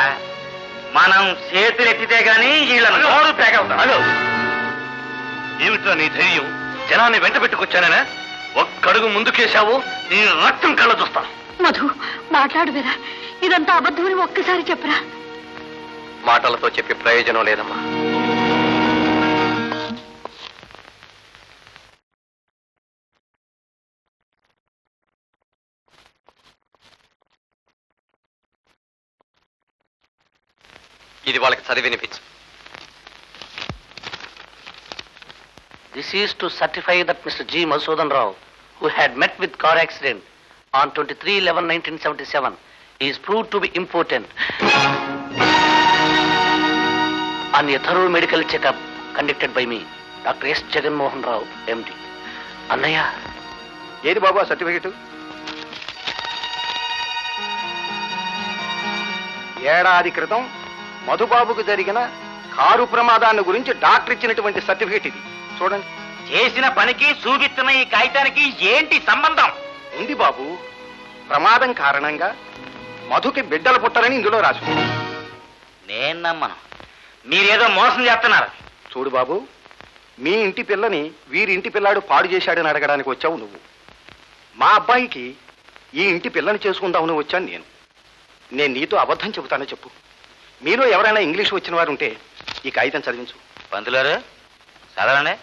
మనం చేతులెత్తితే గాని వీళ్ళ నోరు పెగవుతాడు. ఏమిట్రా నీ ధైర్యం? జనాన్ని వెంట పెట్టుకొచ్చానేనా? ఒక్కడుగు ముందుకేశావు, నీ రక్తం కళ్ళ చూస్తా. మధు, మాట్లాడు వీరా. ఇదంతా అబద్ధమని ఒక్కసారి చెప్పరా. మాటలతో చెప్పే ప్రయోజనం లేదమ్మా. ఇది వాళ్ళకి చదివి వినిపించు. This is to certify that Mr. G. Madhusudan Rao, who had met with car accident on 23/11/1977, is proved to be impotent. On a thorough medical checkup conducted by me, Dr. S. Jagan Mohan Rao, MD. అన్నయ్య, ఏది బాబు ఆ certificate? ఏడాది క్రితం మధుబాబుకు జరిగిన car ప్రమాదాన్ని గురించి doctor ఇచ్చినటువంటి certificate ఇది. చూడండి. చేసిన పనికి చూపిస్తున్న ఈ కాగితానికి ఏంటి సంబంధం? ఉంది బాబు. ప్రమాదం కారణంగా మధుకి బిడ్డలు పుట్టాలని ఇందులో రాసి ఉంది. నేను నమ్మను. మీరేదో మోసం చేస్తున్నారు. చూడు బాబు, మీ ఇంటి పిల్లని వీరి ఇంటి పిల్లాడు పాడు చేశాడని అడగడానికి వచ్చావు నువ్వు. మా అబ్బాయికి ఈ ఇంటి పిల్లని చేసుకుందామని వచ్చాను నేను. నేను నీతో అబద్ధం చెబుతానో చెప్పు. మీలో ఎవరైనా ఇంగ్లీష్ వచ్చిన వారు ఉంటే ఈ కాగితం చదివించు. పంతులారు చదవండి.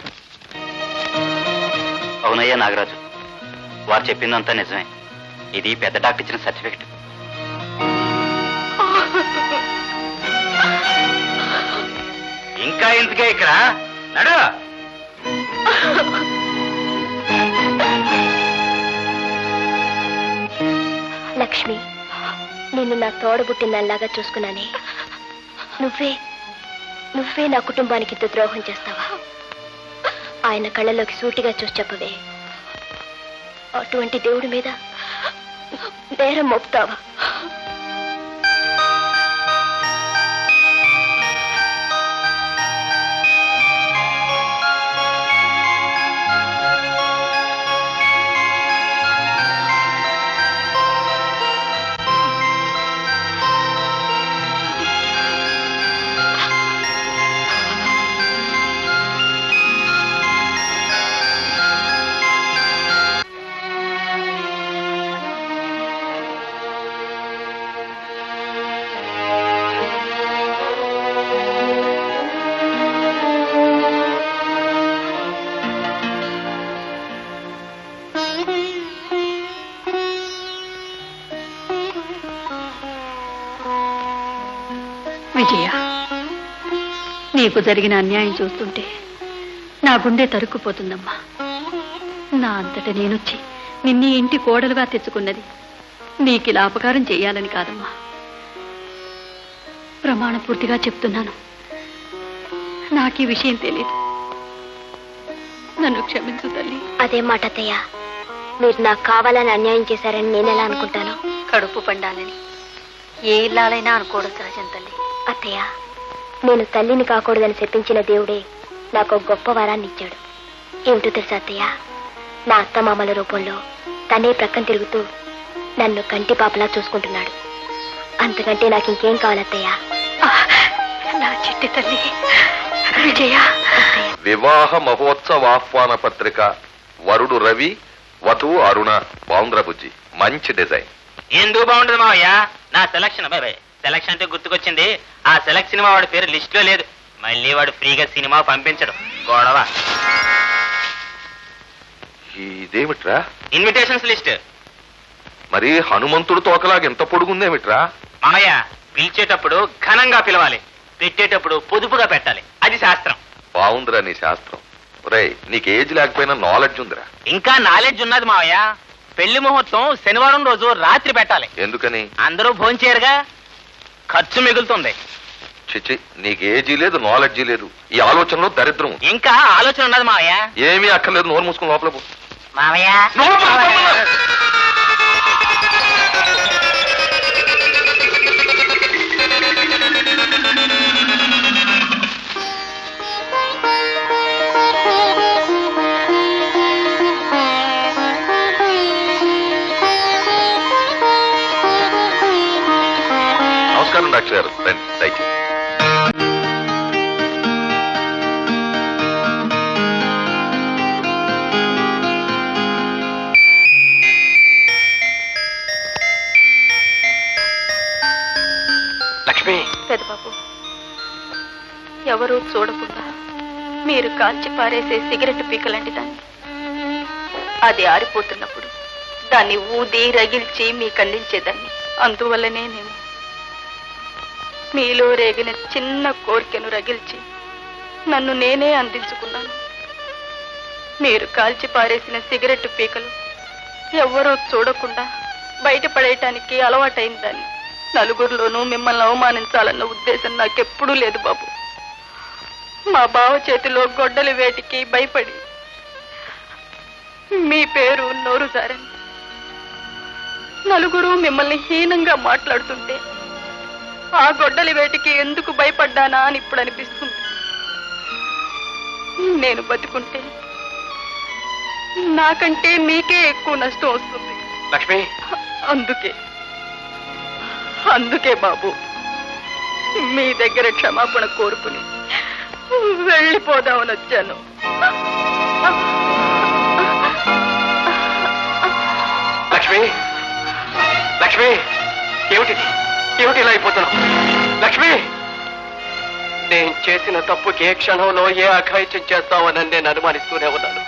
అవునయ్యా నాగరాజు, వారు చెప్పిందంతా నిజమే. ఇది పెద్ద డాక్టర్ ఇచ్చిన సర్టిఫికెట్. ఇంకా ఎందుకే ఇక్కడ? నడు. లక్ష్మి, నిన్ను నా తోడబుట్టినలాగా చూసుకున్నానే. నువ్వే నా కుటుంబానికి ఇంత ద్రోహం చేస్తావా? ఆయన కళ్ళలోకి సూటిగా చూసి చెప్పవే, అటువంటి దేవుడి మీద నేరం మోపుతావా? విజయ, నీకు జరిగిన అన్యాయం చూస్తుంటే నా గుండె తరుక్కుపోతుందమ్మా. నా అంతట నేనొచ్చి నిన్ను ఇంటి కోడలుగా తెచ్చుకున్నది నీకు ఇలా అపకారం చేయాలని కాదమ్మా. ప్రమాణపూర్తిగా చెప్తున్నాను, నాకు ఈ విషయం తెలియదు. నన్ను క్షమించు తల్లి. అదే మాట అత్తయ్య, మీరు నాకు కావాలని అన్యాయం చేశారని నేనెలా అనుకుంటాను? కడుపు పండాలని ఏ ఇల్లాలైనా అనుకోవడం సహజం తల్లి. అత్తయ్య, నేను తల్లిని కాకూడదని చెప్పించిన దేవుడే నాకు ఒక గొప్ప వరాన్ని ఇచ్చాడు. ఏమిటో తెలుసా అత్తయ్య? నా అత్తమామల రూపంలో తనే ప్రక్కన తిరుగుతూ నన్ను కంటి పాపలా చూసుకుంటున్నాడు. అంతకంటే నాకు ఇంకేం కావాలి అత్తయ్య? నా చిట్టి తల్లి విజయ. వివాహ మహోత్సవాహ్వాన పత్రిక. వరుడు రవి, వధువు అరుణ. బాగుందిరా బుజ్జి, మంచి డిజైన్. ఎందుకు బాగుంటుంది మావయ్య? నా సెలక్షన్ సెలక్షన్ అంటే గుర్తుకొచ్చింది. ఆ సెలక్ట్ సినిమా వాడి పేరు లిస్ట్ లో లేదు. మళ్ళీ వాడు ఫ్రీగా సినిమా పంపించడు. గొడవ. ఇదేమిట్రా? Invitations list. మరి హనుమంతుడు తోకలాగా ఎంత పొడుగుందేమిట్రా? మామయ్య, పిలిచేటప్పుడు ఘనంగా పిలవాలి, పెట్టేటప్పుడు పొదుపుగా పెట్టాలి. అది శాస్త్రం. బాగుందిరా నీ శాస్త్రం. రేయ్, నీకు ఏజ్ లేకపోయినా నాలెడ్జ్ ఉందిరా. ఇంకా నాలెడ్జ్ ఉన్నది మావయ్య. పెళ్లి ముహూర్తం శనివారం రోజు రాత్రి పెట్టాలి. ఎందుకని? అందరూ భోంచేరుగా, ఖర్చు మిగులుతుంది. చిచి, నీకు ఏజీ లేదు, నాలెడ్జీ లేదు. ఈ ఆలోచనలో దరిద్రం. ఇంకా ఆలోచన ఉన్నది మావయ్య. ఏమీ అక్కర్లేదు, నోరు మూసుకుని లోపల పో. మావయ్య, నమస్కారం డాక్టర్ గారు, రండి దయచేసి. లక్ష్మి, పెద్దబాబు, ఎవరూ చూడకుండా మీరు కాల్చి పారేసే సిగరెట్ పీకలాంటి దాన్ని. అది ఆరిపోతున్నప్పుడు దాన్ని ఊది రగిల్చి మీకు అందించేదాన్ని. అందువల్లనే నేను మీలో రేగిన చిన్న కోరికను రగిల్చి నన్ను నేనే అందించుకున్నాను. మీరు కాల్చి పారేసిన సిగరెట్ పీకలు ఎవ్వరూ చూడకుండా బయటపడేయటానికి అలవాటైన దాన్ని. నలుగురిలోనూ మిమ్మల్ని అవమానించాలన్న ఉద్దేశం నాకెప్పుడూ లేదు బాబు. మా బావ చేతిలో గొడ్డలి వేటికి భయపడి మీ పేరు నోరు జారని నలుగురు మిమ్మల్ని హీనంగా మాట్లాడుతుంటే ఆ గొడ్డలి వేటికి ఎందుకు భయపడ్డానా అని ఇప్పుడు అనిపిస్తుంది. నేను బతుకుంటే నాకంటే మీకే ఎక్కువ నష్టం వస్తుంది. లక్ష్మి, అందుకే బాబు మీ దగ్గర క్షమాపణ కోరుకుని వెళ్ళిపోదామని వచ్చాను. లక్ష్మి, లక్ష్మి, ఏమిటిది? ఏమిటి ఇలా అయిపోతున్నావు? లక్ష్మి, నేను చేసిన తప్పుకి ఏ క్షణంలో ఏ అఘాయిత్యం చేస్తావని నేను అనుమానిస్తూనే ఉన్నాను.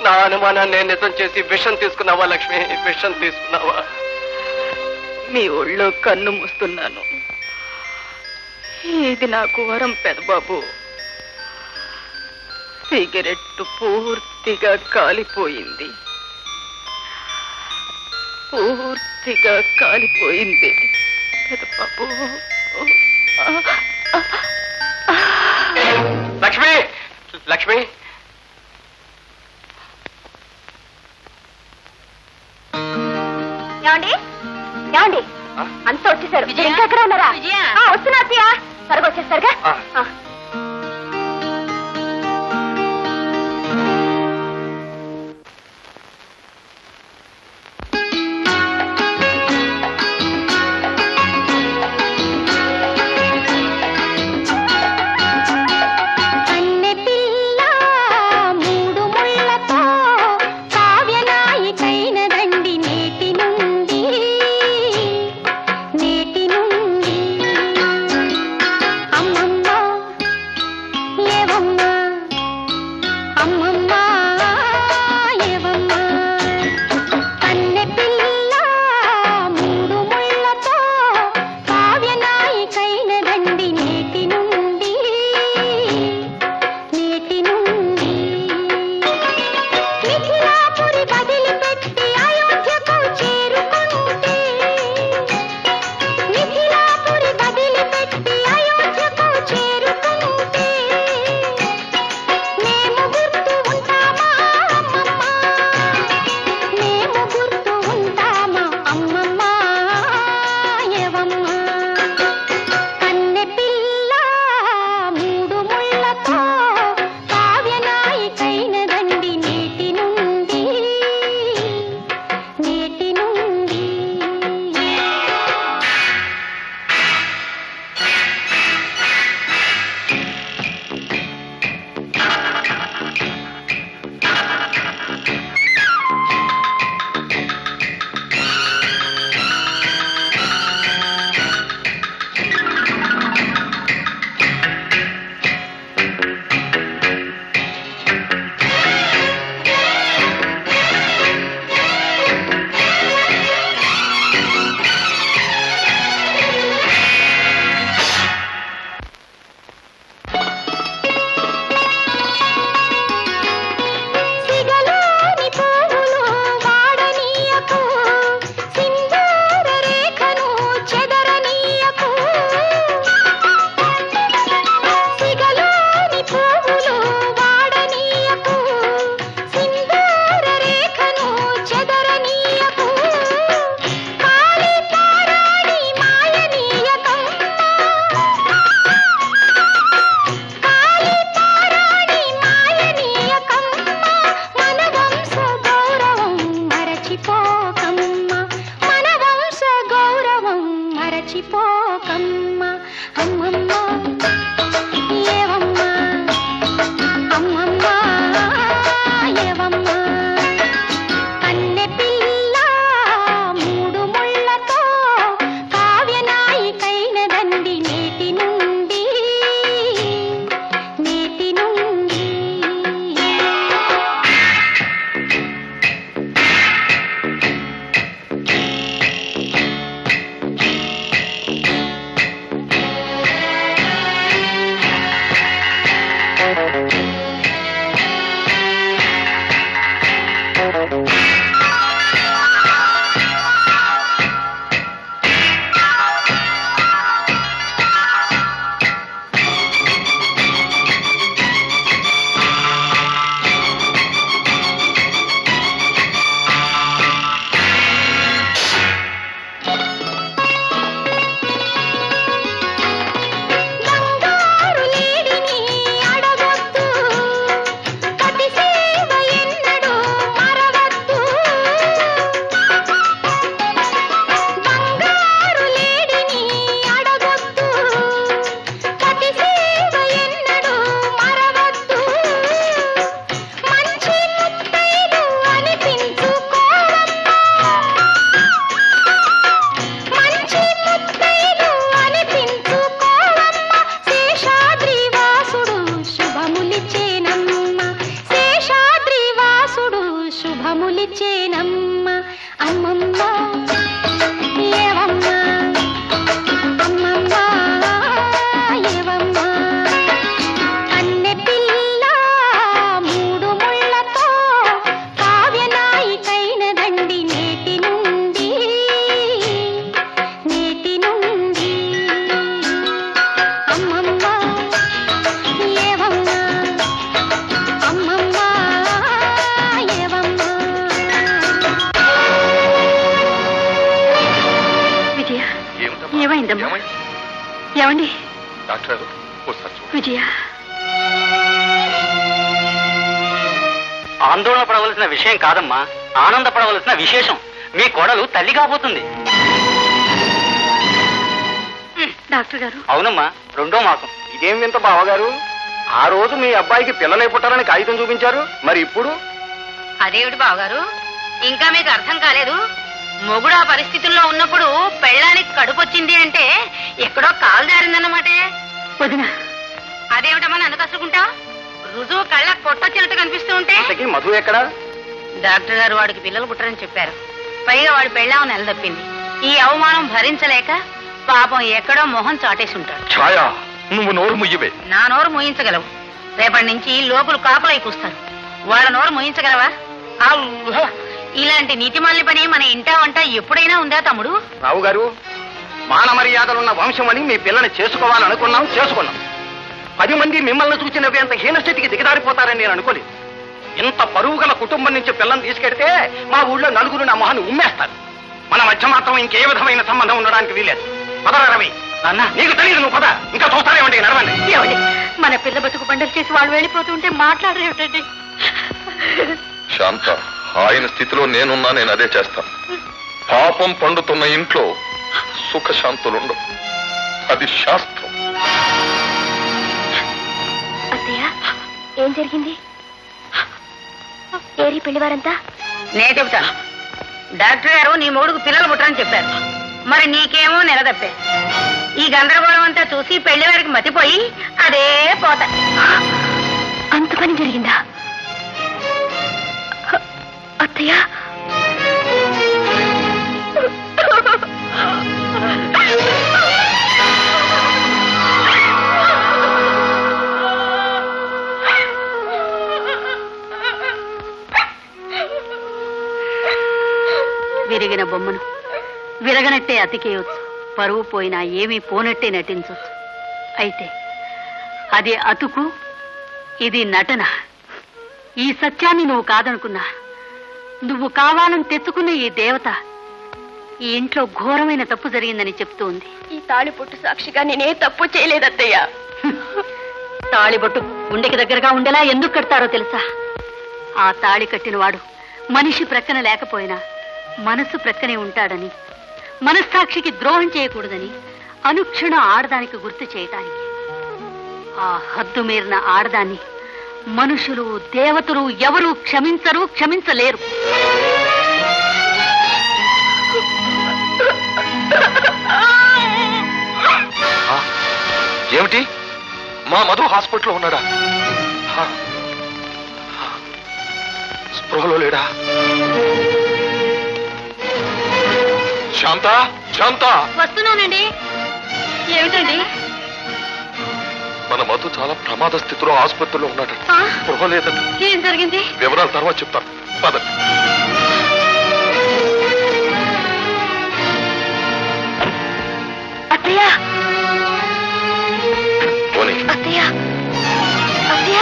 నా అనుమానాన్ని నిజం చేసి విషం తీసుకున్నావా లక్ష్మి? విషం తీసుకున్నావా? మీ ఒళ్ళో కన్ను మూస్తున్నాను. ఇది నాకు వరం పెదబాబు. సిగరెట్టు పూర్తిగా కాలిపోయింది, పూర్తిగా కాలిపోయింది పెదబాబు. లక్ష్మి, లక్ష్మి, ఏమండి ఏమండి అంతా వచ్చేసారు. ఇంకా ఎక్కడ ఉన్నారా? వస్తున్నా అత్తయ్య. త్వరగా వచ్చేస్తారుగా. ఏమండి డాక్టర్ గారు ఒకసారి చూడండి. విజయ ఆందోళన పడవలసిన విషయం కాదమ్మా, ఆనందపడవలసిన విశేషం. మీ కోడలు తల్లి కాబోతుంది. డాక్టర్ గారు అవునమ్మా, 2వ మాసం. ఇదేం వింత బావగారు, ఆ రోజు మీ అబ్బాయికి పిల్లలే పుట్టారని కాగితం చూపించారు, మరి ఇప్పుడు అదేమిటి బావగారు, ఇంకా మీకు అర్థం కాలేదు? మొగుడు ఆ పరిస్థితుల్లో ఉన్నప్పుడు పెళ్ళానికి కడుపు వచ్చింది అంటే ఎక్కడో కాలు జారిందన్నమాటే. వదినా, అదేమిటమ్మా నన్ను కసుకుంటా? రుజువు కళ్ళకు కొట్టొచ్చినట్టు కనిపిస్తూ ఉంటే. ఇంతకీ మధు ఎక్కడా? డాక్టర్ గారు వాడికి పిల్లలు పుట్టరని చెప్పారు. పైగా వాడి పెళ్ళాం నెలదప్పింది. ఈ అవమానం భరించలేక పాపం ఎక్కడో మొహం చాటేసి ఉంటాడు. ఛాయా, నువ్వు నోరు ముయ్యవే. నా నోరు మూయించగలవు. రేపటి నుంచి లోకులు కాపలై కూస్తారు. వాళ్ళ నోరు మూయించగలవా? అవ్వ! ఇలాంటి నీతిమాలిన పని మన ఇంటా వంట ఎప్పుడైనా ఉందా తమ్ముడు? రావు గారు, మాన మర్యాదలున్న వంశం అని మీ పిల్లని చేసుకోవాలనుకున్నాం, చేసుకున్నాం. 10 మంది మిమ్మల్ని చూసి నవ్వేంత హీనస్థితికి దిగదారిపోతారని నేను అనుకోలేదు. ఇంత పరువు గల కుటుంబం నుంచి పిల్లని తీసుకెడితే మా ఊళ్ళో నలుగురు నా మొహాన్ని ఉమ్మేస్తారు. మన మధ్య మాత్రం ఇంకే విధమైన సంబంధం ఉండడానికి వీలేదు. పదరా రవి. నాన్న, నీకు తెలియదు, నువ్వు పద. ఇంకా చూస్తానేమండి, నడవండి. ఏమండి, మన పిల్ల బతుకు బండలు చేసి వాళ్ళు వెళ్ళిపోతుంటే మాట్లాడరేమిటండి? శాంత, ఆయన స్థితిలో నేనున్నా నేను అదే చేస్తాను. పాపం పండుతున్న ఇంట్లో సుఖశాంతులుండవు. అది శాస్త్రం. అత్తయ్య, ఏం జరిగింది? ఏరి పెళ్లివారంతా? నే చెబుతాను. డాక్టర్ గారు నీ మొగుడుకు పిల్లలు పుట్టరని చెప్పారు. మరి నీకేమో నెలదప్పే. ఈ గందరగోళం అంతా చూసి పెళ్లి వారికి మతిపోయి అదే పోత. అంత పని జరిగిందా అత్తయ్య? విరిగిన బొమ్మను విరగనట్టే అతికేయొచ్చు. పరువు పోయినా ఏమీ పోనట్టే నటించవచ్చు. అయితే అది అతుకు, ఇది నటన. ఈ సత్యాన్ని నువ్వు కాదనుకున్నా, నువ్వు కావాలని తెచ్చుకున్న ఈ దేవత ఈ ఇంట్లో ఘోరమైన తప్పు జరిగిందని చెప్తూ ఉంది. ఈ తాళిబొట్టు సాక్షిగా నేనే తప్పు చేయలేదత్తయ్య. తాళిబొట్టు గుండెకి దగ్గరగా ఉండేలా ఎందుకు కడతారో తెలుసా? ఆ తాళి కట్టినవాడు మనిషి ప్రక్కన లేకపోయినా మనసు ప్రక్కనే ఉంటాడని, మనస్సాక్షికి ద్రోహం చేయకూడదని అనుక్షణం ఆడదానికి గుర్తు చేయటానికి. ఆ హద్దు మీరిన ఆడదాన్ని మనుషులు, దేవతలు ఎవరూ క్షమించరు, క్షమించలేరు. ఏమిటి? మా మధు హాస్పిటల్లో ఉన్నాడా? స్పృహలో లేడా? శాంత, శాంత, వస్తున్నానండి. ఏమిటండి? మన మధు చాలా ప్రమాద స్థితిలో ఆసుపత్రిలో ఉన్నాడు. స్పృహ లేదండి. ఏం జరిగింది? వివరాలు తర్వాత చెప్తాను. పదండి. అత్తయ్య, పోనీ. అత్తయ్య, అత్తయ్య.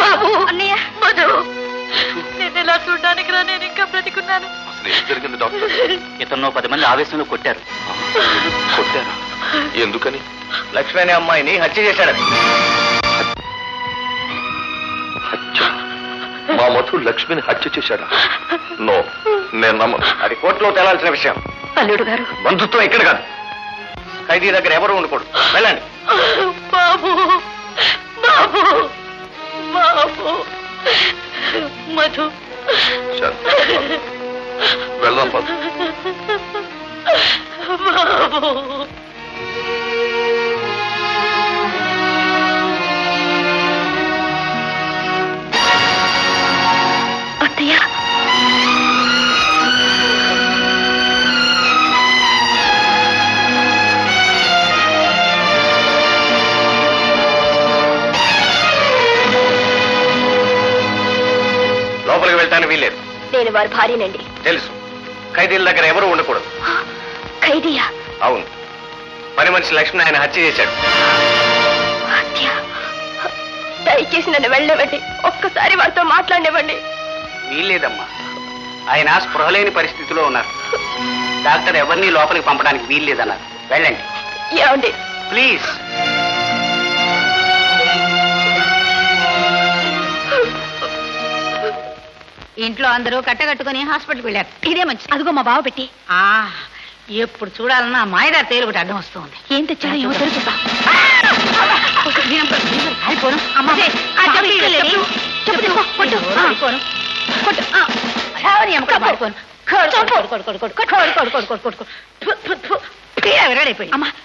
బాబు, అన్నయ్య, మధు, నేను ఎలా చూడడానికి రా, నేను ఇంకా బ్రతికున్నాను. అసలు ఏం జరిగింది డాక్టర్? ఇతను 10 మంది ఆవేశంలో కొట్టారు. కొట్టారా? ఎందుకని? లక్ష్మి అనే అమ్మాయిని హత్య చేశాడని. హత్య? మా మధు లక్ష్మిని హత్య చేశాడా? నో, నేను నమ్మను. అది కోర్టులో తేలాల్సిన విషయం. అల్లుడు గారు, బంధుత్వం ఇక్కడ కాదు. ఖైదీ దగ్గర ఎవరు ఉండకూడదు. వెళ్ళండి. బాబు, బాబు, బాబు, మధు. శాంత, వెళ్దాం పద. బాబు. అత్తయ్య, లోపలికి వెళ్తాను వీల్లేదు. నేను వారి భార్యనండి. తెలుసు. ఖైదీల దగ్గర ఎవరు ఉండకూడదు. ఖైదీయా? అవును, పని మనిషి లక్ష్మిని ఆయన హత్య చేశాడు. హత్య? దయచేసి నన్ను వెళ్ళనివ్వండి. ఒక్కసారి వారితో మాట్లాడనివ్వండి. వీల్లేదమ్మా, ఆయన స్పృహ లేని పరిస్థితిలో ఉన్నారు. డాక్టర్ ఎవరిని లోపలికి పంపడానికి వీల్లేదన్నారు. వెళ్ళండి ఏమండి? ప్లీజ్. ఇంట్లో అందరూ కట్టగట్టుకుని హాస్పిటల్కి వెళ్ళారు. ఇదే మంచి. అదిగో మా బావ పెట్టి. ఎప్పుడు చూడాలన్నా మాయదారి తేలు ఒకటి అడ్డం వస్తుంది. ఏం తెచ్చాడో ఏమో తెలుసుదా? అమ్మా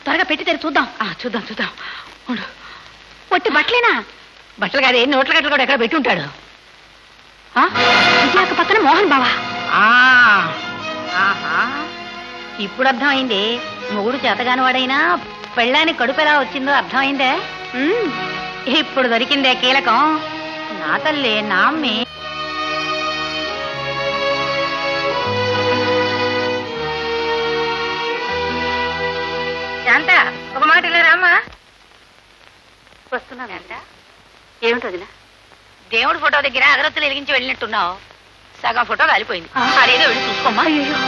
త్వరగా పెట్టి తెరి చూద్దాం. చూద్దాం చూద్దాం. పొట్టి బట్టలేనా? బట్టలు కాదే, నోట్ల గట్టలు కూడా ఎక్కడ పెట్టి ఉంటాడు. విజయాక పక్కన మోహన్ బావా. ఇప్పుడు అర్థమైంది. మొగుడు చేతగాని వాడైనా పెళ్ళానికి కడుపు ఎలా వచ్చిందో అర్థమైందే. ఇప్పుడు దొరికిందే కీలకం. నా తల్లి, నా అమ్మి. శాంత, ఒక మాట ఇలా రామ్మా. వస్తున్నాను. శాంత, ఏమిటి వదినా? దేవుడి ఫోటో దగ్గర అగరత్తులు వెలిగించి వెళ్ళినట్టున్నావు. సగం ఫోటో కాలిపోయింది. అదేదో వెళ్ళి చూసుకోమ్మా. అయ్యో,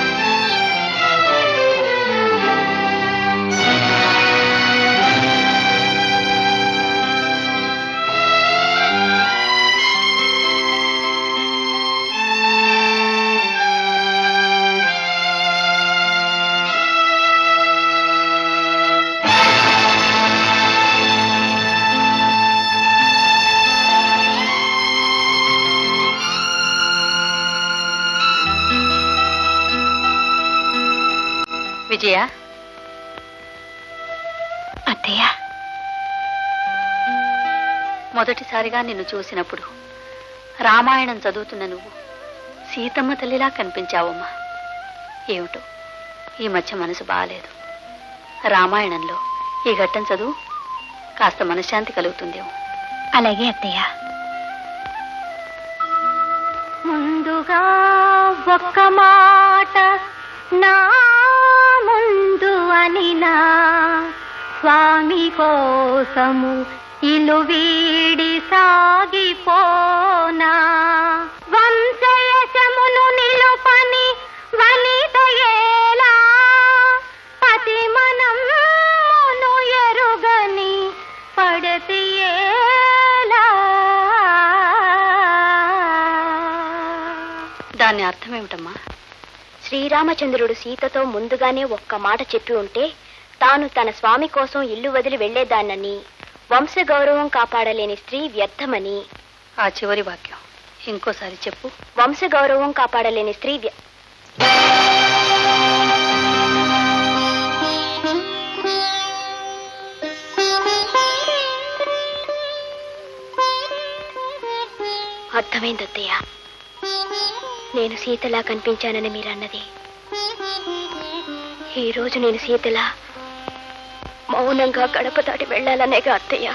విజయ. అత్తయ్య, మొదటిసారిగా నిన్ను చూసినప్పుడు రామాయణం చదువుతున్న నువ్వు సీతమ్మ తల్లిలా కనిపించావమ్మా. ఏమిటో ఈ మధ్య మనసు బాగాలేదు. రామాయణంలో ఈ ఘట్టం చదువు, కాస్త మనశ్శాంతి కలుగుతుందేమో. అలాగే అత్తయ్య. ముందుగా ఒక్క మాట నా ముందు అనినా, స్వామి కోసము ఇల్లు వీడి సాగిపోనా, వంశయశమును నిలుపని వనితయేలా, పతి మనమును ఎరుగని పడతియేలా. దాని అర్థమేమిటమ్మా? శ్రీరామచంద్రుడు సీతతో ముందుగానే ఒక్క మాట చెప్పి ఉంటే తాను తన స్వామి కోసం ఇల్లు వదిలి వెళ్లేదాన్నని, వంశగౌరవం కాపాడలేని స్త్రీ వ్యర్థమని. ఆ చివరి వాక్యం ఇంకోసారి చెప్పు. వంశగౌరవం కాపాడలేని స్త్రీ అర్థమైంది అత్తయ్య. నేను సీతలా కనిపించానని మీరన్నది. ఈ రోజు నేను సీతలా మౌనంగా గడప దాటి వెళ్ళాలనేగా అత్తయ్య.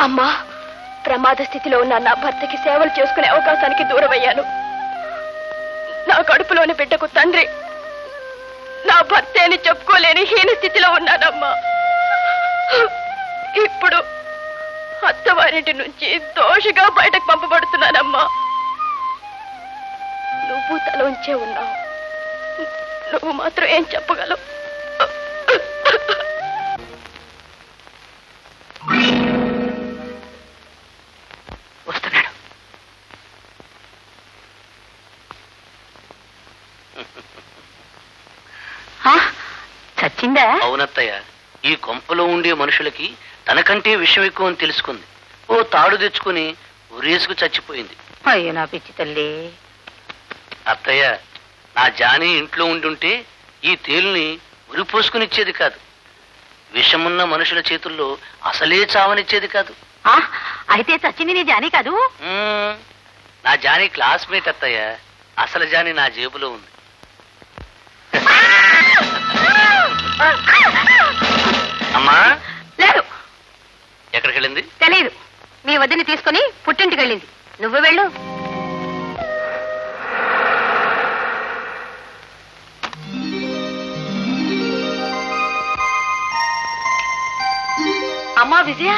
అమ్మా, ప్రమాద స్థితిలో ఉన్న నా భర్తకి సేవలు చేసుకునే అవకాశానికి దూరమయ్యాను. నా కడుపులోని బిడ్డకు తండ్రి, నా భర్తే అని చెప్పుకోలేని హీన స్థితిలో ఉన్నానమ్మా. ఇప్పుడు అత్తవారింటి నుంచి దోషిగా బయటకు పంపబడుతున్నానమ్మా. నువ్వు తల ఉంచే ఉన్నావు. నువ్వు మాత్రం ఏం చెప్పగలవు? వస్తున్నాడు. చచ్చిందా? అవునత్తయ్య, ఈ కొంపలో ఉండే మనుషులకి తనకంటే విషయం ఎక్కువ అని తెలుసుకుంది. ఓ తాడు తెచ్చుకుని ఉరేసుకు చచ్చిపోయింది. అయ్యో నా పిచ్చి తల్లి. అత్తయ్య, నా జానీ ఇంట్లో ఉండుంటే ఈ తేలుని ఉరిపోసుకునిచ్చేది కాదు. విషమున్న మనుషుల చేతుల్లో అసలే చావనిచ్చేది కాదు. అయితే చచ్చింది నీ జానీ కాదు? నా జానీ క్లాస్మేట్ అత్తయ్య. అసలు జానీ నా జేబులో ఉంది. అమ్మా లేదు, ఎక్కడికి వెళ్ళింది? తెలీదు. మీ వదిని తీసుకుని పుట్టింటికి వెళ్ళింది. నువ్వు వెళ్ళు. అమ్మా విజయ,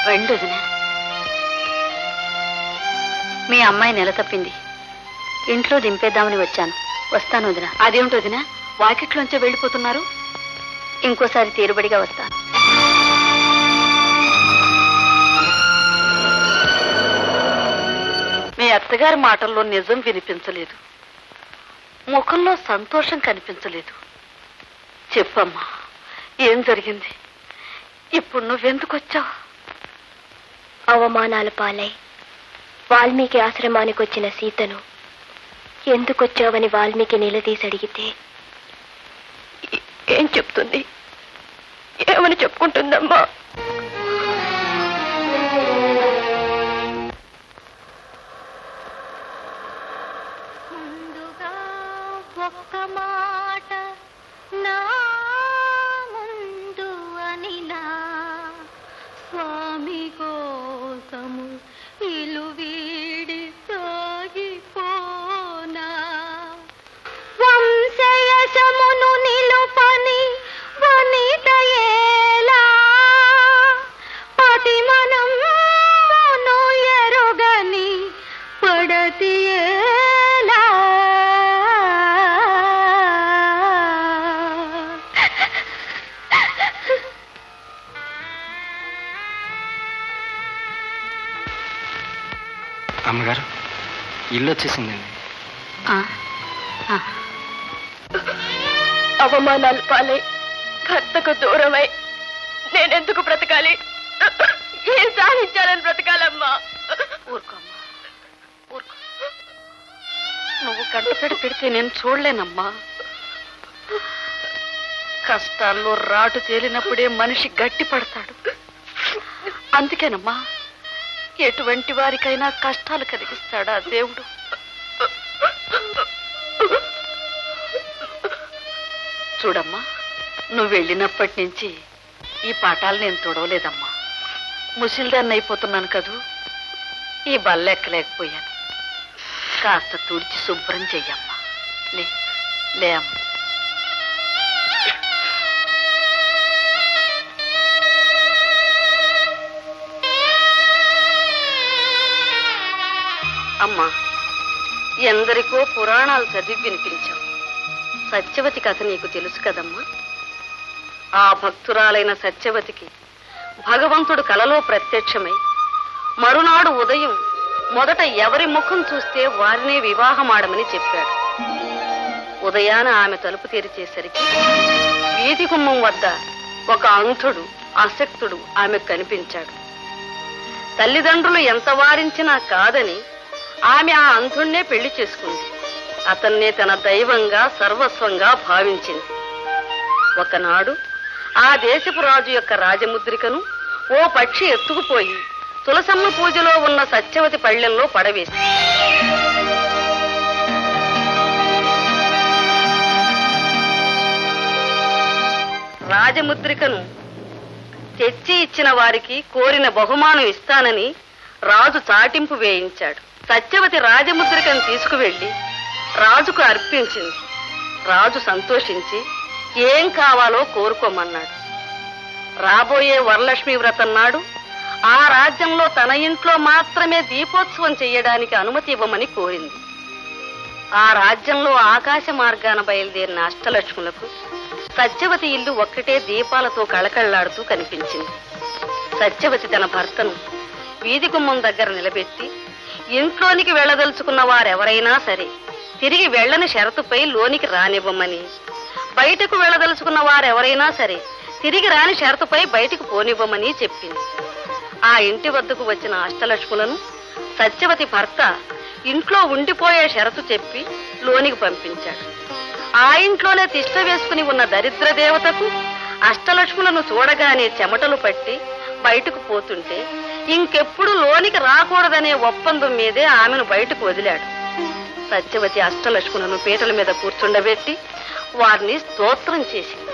రండి వదిన. మీ అమ్మాయి నెల తప్పింది. ఇంట్లో దింపేద్దామని వచ్చాను. వస్తాను వదిన. అదేమిటి వదిన, వాకిట్లోంచే వెళ్ళిపోతున్నారు? ఇంకోసారి తీరుబడిగా వస్తాను. మీ అత్తగారి మాటల్లో నిజం వినిపించలేదు, ముఖంలో సంతోషం కనిపించలేదు. చెప్పమ్మా, ఏం జరిగింది? ఇప్పుడు నువ్వెందుకు వచ్చావు? అవమానాల పాలై వాల్మీకి ఆశ్రమానికి వచ్చిన సీతను ఎందుకొచ్చావని వాల్మీకి నిలదీసి అడిగితే ఏం చెప్తుంది? ఏమని చెప్పుకుంటుందమ్మా? ముందుగా ఒక్క మాట నా ముందు అనినా, స్వామి కోసము ఇలు వీడి సాగిపోనా, వంశయశమును నిలుపని వనిత ఏలా, పతి మనమును ఎరుగని పడతి ఏలా. అమ్మగారు, ఇల్లు వచ్చేసిందండి. అవమానాలు పాలై భర్తకు దూరమై నేనెందుకు బ్రతకాలి? ఏం సాధించాలని బ్రతకాలమ్మా? ఊరుకోమ్మా, ఊరుకో. నువ్వు కంటతడి పెడితే నేను చూడలేనమ్మా. కష్టాల్లో రాటు తేలినప్పుడే మనిషి గట్టి పడతాడు. అందుకేనమ్మా ఎటువంటి వారికైనా కష్టాలు కలిగిస్తాడా దేవుడు. చూడమ్మా, నువ్వు వెళ్ళినప్పటి నుంచి ఈ పాఠాలు నేను తొడవలేదమ్మా. ముసిల్దాన్ని అయిపోతున్నాను కదూ, ఈ బల్ల ఎక్కలేకపోయాను. కాస్త తుడిచి శుభ్రం చెయ్యమ్మా. లే అమ్మా. అమ్మా, ఎందరికో పురాణాలు చదివి వినిపించావు. సత్యవతి కథ నీకు తెలుసు కదమ్మా. ఆ భక్తురాలైన సత్యవతికి భగవంతుడు కలలో ప్రత్యక్షమై మరునాడు ఉదయం మొదట ఎవరి ముఖం చూస్తే వారినే వివాహమాడమని చెప్పాడు. ఉదయాన ఆమె తలుపు తెరిచేసరికి వీధి గుమ్మం వద్ద ఒక అంధుడు అశక్తుడు ఆమె కనిపించాడు. తల్లిదండ్రులు ఎంత వారించినా కాదని ఆమె ఆ అంధుణ్ణే పెళ్లి చేసుకుంది. అతన్నే తన దైవంగా సర్వస్వంగా భావించింది. ఒకనాడు ఆ దేశపు రాజు యొక్క రాజముద్రికను ఓ పక్షి ఎత్తుకుపోయి తులసమ్మ పూజలో ఉన్న సత్యవతి పళ్ళెంలో పడవేసి రాజముద్రికను తెచ్చి ఇచ్చిన వారికి కోరిన బహుమానం ఇస్తానని రాజు చాటింపు వేయించాడు. సత్యవతి రాజముద్రికను తీసుకువెళ్లి రాజుకు అర్పించింది. రాజు సంతోషించి ఏం కావాలో కోరుకోమన్నాడు. రాబోయే వరలక్ష్మి వ్రతం నాడు ఆ రాజ్యంలో తన ఇంట్లో మాత్రమే దీపోత్సవం చెయ్యడానికి అనుమతి ఇవ్వమని కోరింది. ఆ రాజ్యంలో ఆకాశ మార్గాన బయలుదేరిన అష్టలక్ష్ములకు సత్యవతి ఇల్లు ఒక్కటే దీపాలతో కళకళ్లాడుతూ కనిపించింది. సత్యవతి తన భర్తను వీధి గుమ్మం దగ్గర నిలబెట్టి ఇంట్లోనికి వెళ్లదలుచుకున్న వారెవరైనా సరే తిరిగి వెళ్లని షరతుపై లోనికి రానివ్వమని, బయటకు వెళ్లదలుచుకున్న వారెవరైనా సరే తిరిగి రాని షరతుపై బయటకు పోనివ్వమని చెప్పింది. ఆ ఇంటి వద్దకు వచ్చిన అష్టలక్ష్ములను సత్యవతి భర్త ఇంట్లో ఉండిపోయే షరతు చెప్పి లోనికి పంపించాడు. ఆ ఇంట్లోనే తిష్ట వేసుకుని ఉన్న దరిద్ర దేవతకు అష్టలక్ష్ములను చూడగానే చెమటలు పట్టి బయటకు పోతుంటే ఇంకెప్పుడు లోనికి రాకూడదనే ఒప్పందం మీదే ఆమెను బయటకు వదిలాడు. సత్యవతి అష్టలక్ష్ములను పీటల మీద కూర్చుండబెట్టి వారిని స్తోత్రం చేసింది.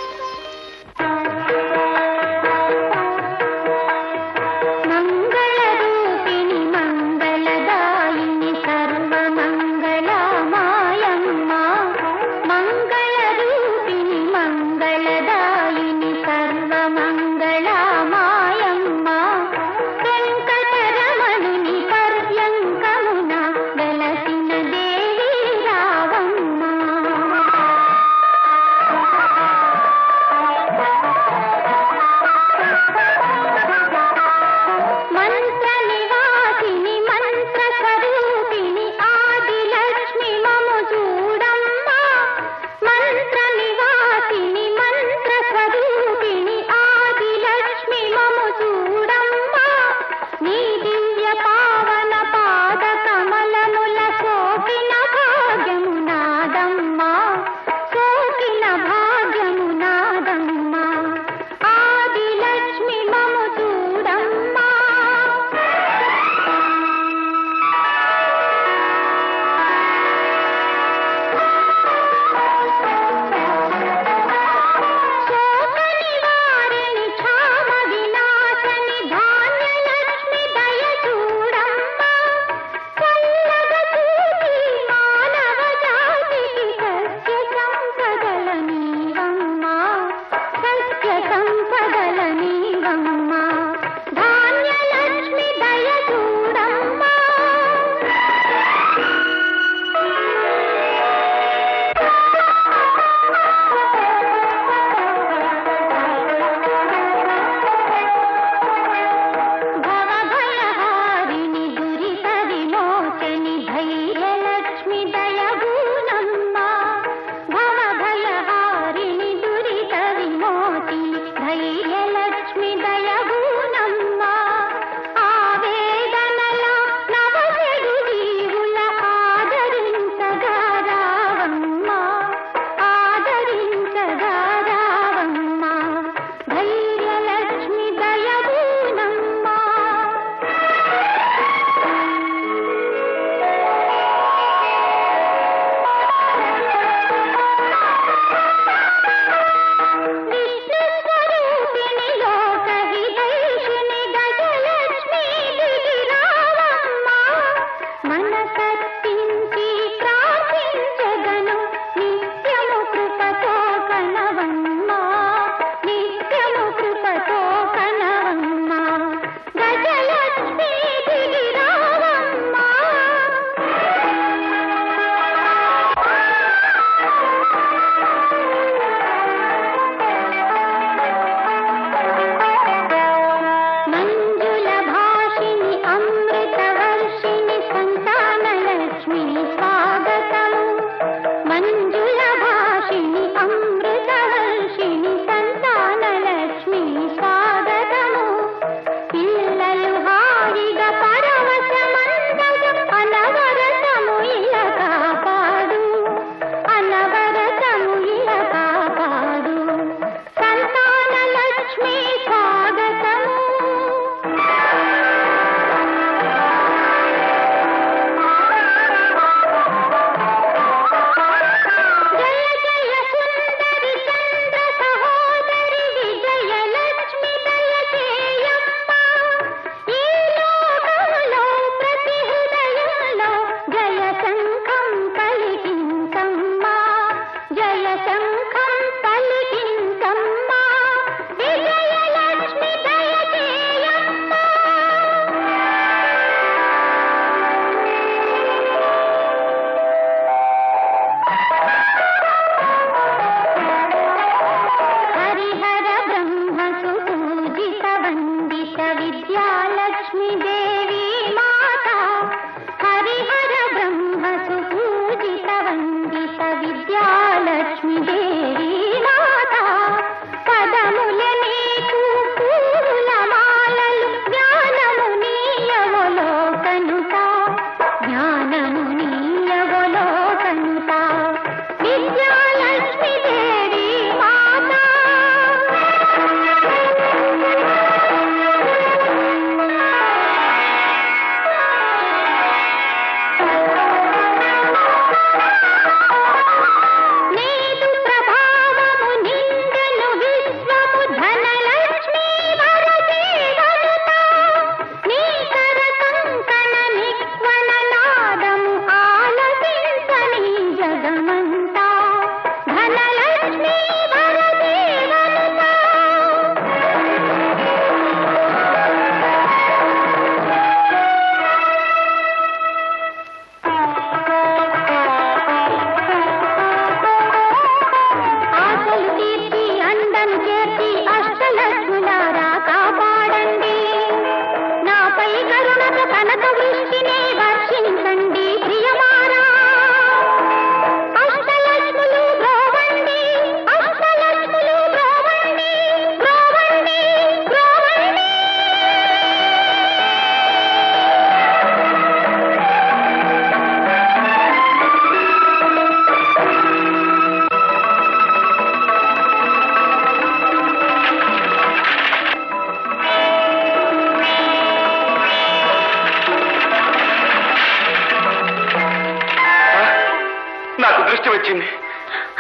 వచ్చింది,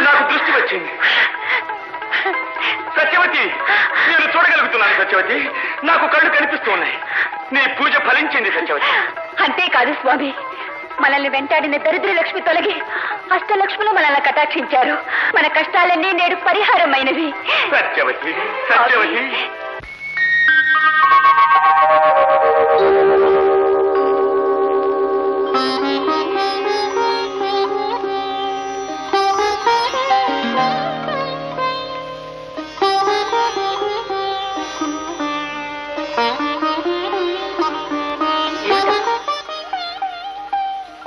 నాకు దృష్టి వచ్చింది. సత్యవతి, నేను చూడగలుగుతున్నాను సత్యవతి, నాకు కళ్ళు కనిపిస్తూ ఉన్నాయి. నీ పూజ ఫలించింది సత్యవతి. అంతేకాదు స్వామి, మనల్ని వెంటాడిన దరిద్ర లక్ష్మి తొలగి అష్టలక్ష్ములు మనల్ని కటాక్షించారు. మన కష్టాలన్నీ నేడు పరిహారమైనవి. సత్యవతి, సత్యవతి.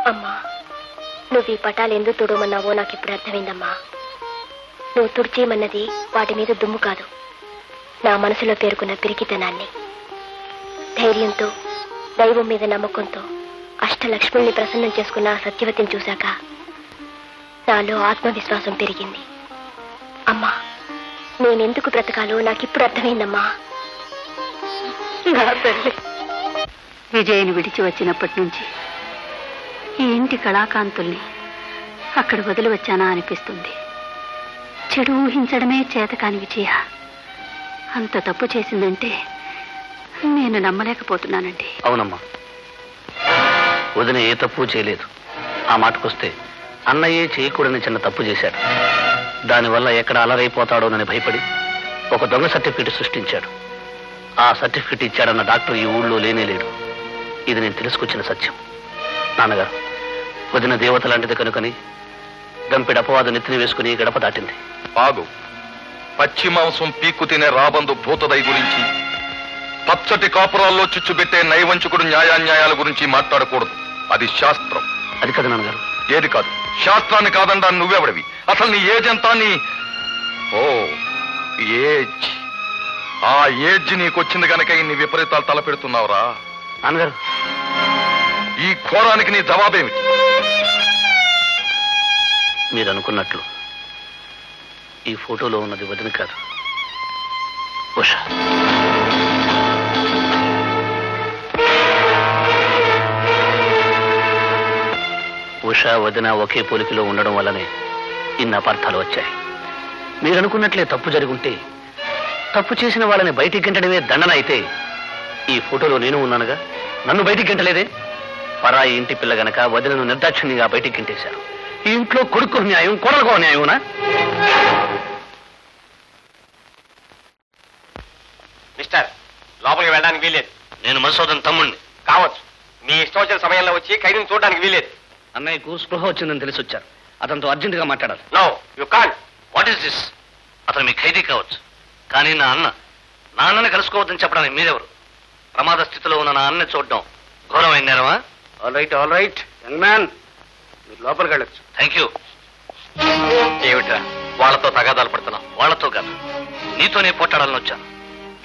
అమ్మా, నువ్వు ఈ పటాలు ఎందుకు తుడమన్నావో నాకు ఇప్పుడు అర్థమైందమ్మా. నువ్వు తుడిచేయమన్నది వాటి మీద దుమ్ము కాదు, నా మనసులో పేరుకున్న పిరికితనాన్ని. ధైర్యంతో, దైవం మీద నమ్మకంతో అష్టలక్ష్ముల్ని ప్రసన్నం చేసుకున్న ఆ సత్యవతిని చూశాక నాలో ఆత్మవిశ్వాసం పెరిగింది. అమ్మా, నేనెందుకు బ్రతకాలో నాకిప్పుడు అర్థమైందమ్మా. నా తల్లి. విజయ్ని విడిచి వచ్చినప్పటి నుంచి ఈ ఇంటి కళాకాంతుల్ని అక్కడ వదిలి వచ్చానా అనిపిస్తుంది. చెడు ఊహించడమే చేతకాని విజయ అంత తప్పు చేసిందంటే నేను నమ్మలేకపోతున్నానండి. అవునమ్మా, వదిన ఏ తప్పు చేయలేదు. ఆ మాటకొస్తే అన్నయ్యే చేయకూడని చిన్న తప్పు చేశాడు. దానివల్ల ఎక్కడ అలరైపోతాడోనని భయపడి ఒక దొంగ సర్టిఫికెట్ సృష్టించాడు. ఆ సర్టిఫికెట్ ఇచ్చాడన్న డాక్టర్ ఈ ఊళ్ళో లేనేలేడు. ఇది నేను తెలుసుకొచ్చిన సత్యం. నాన్నగారు, వదిన దేవత లాంటిది కనుకని గంపెడు అపవాదు నెత్తిని వేసుకుని గడప దాటింది. ఆగు. పచ్చి మాంసం పీక్కు తినే రాబందు భూతదై గురించి, పచ్చటి కాపురాల్లో చుచ్చుబెట్టే నైవంచుకుడు న్యాయాన్యాయాల గురించి మాట్లాడకూడదు. అది శాస్త్రం. అది కదా నాన్నగారు. ఏది కాదు, శాస్త్రాన్ని కాదంటా నువ్వెవడివి? అసలు నీ ఏజ్ ఎంత? ఓ ఏజ్. ఆ ఏజ్ నీకొచ్చింది కనుక ఇన్ని విపరీతాలు తలపెడుతున్నావురా. నాన్నగారు, ఈ ఘోరానికి నీ జవాబేమిటి? మీరు అనుకున్నట్లు ఈ ఫోటోలో ఉన్నది వదిన కాదు, ఉష. ఉష వదిన ఒకే పోలికలో ఉండడం వల్లనే ఇన్ని అపార్థాలు వచ్చాయి. మీరు అనుకున్నట్లే తప్పు జరుగుంటే, తప్పు చేసిన వాళ్ళని బయటికి గెంటడమే దండన అయితే, ఈ ఫోటోలో నేను ఉన్నానుగా, నన్ను బయటికి గెంటలేదే. పరాయి ఇంటి పిల్ల గనక వదినను నిర్దాక్షిణ్యంగా బయటికి గెంటేశారు. ఈ ఇంట్లో కొడుకు న్యాయం, కొడలకో న్యాయమునా? మిస్టర్, లోపలికి వెళ్ళడానికి వీల్లేదు. నేను మధుసూదన్ తమ్ముణ్ణి. కావచ్చు, మీ ఇష్టం వచ్చిన సమయంలో వచ్చి ఖైదీని చూడడానికి వీల్లేదు. అన్నయ్యకు స్పృహ వచ్చిందని తెలిసి వచ్చారు. అతనితో అర్జెంటుగా మాట్లాడాలి. No, you can't. What is this? అతను మీ ఖైదీ కావచ్చు, కానీ నా అన్నని కలుసుకోవద్దని చెప్పడానికి మీరెవరు? ప్రమాద స్థితిలో ఉన్న నా అన్నని చూడడం ఘోరమైన నేరమా? All right, all right young man, మీరు లోపలికి వెళ్ళొచ్చు. Thank you. ఏమిట్రా వాళ్ళతో తగాదాలు పడుతున్నావు? వాళ్లతో కాదు, నీతోనే పోట్లాడాలని వచ్చాను.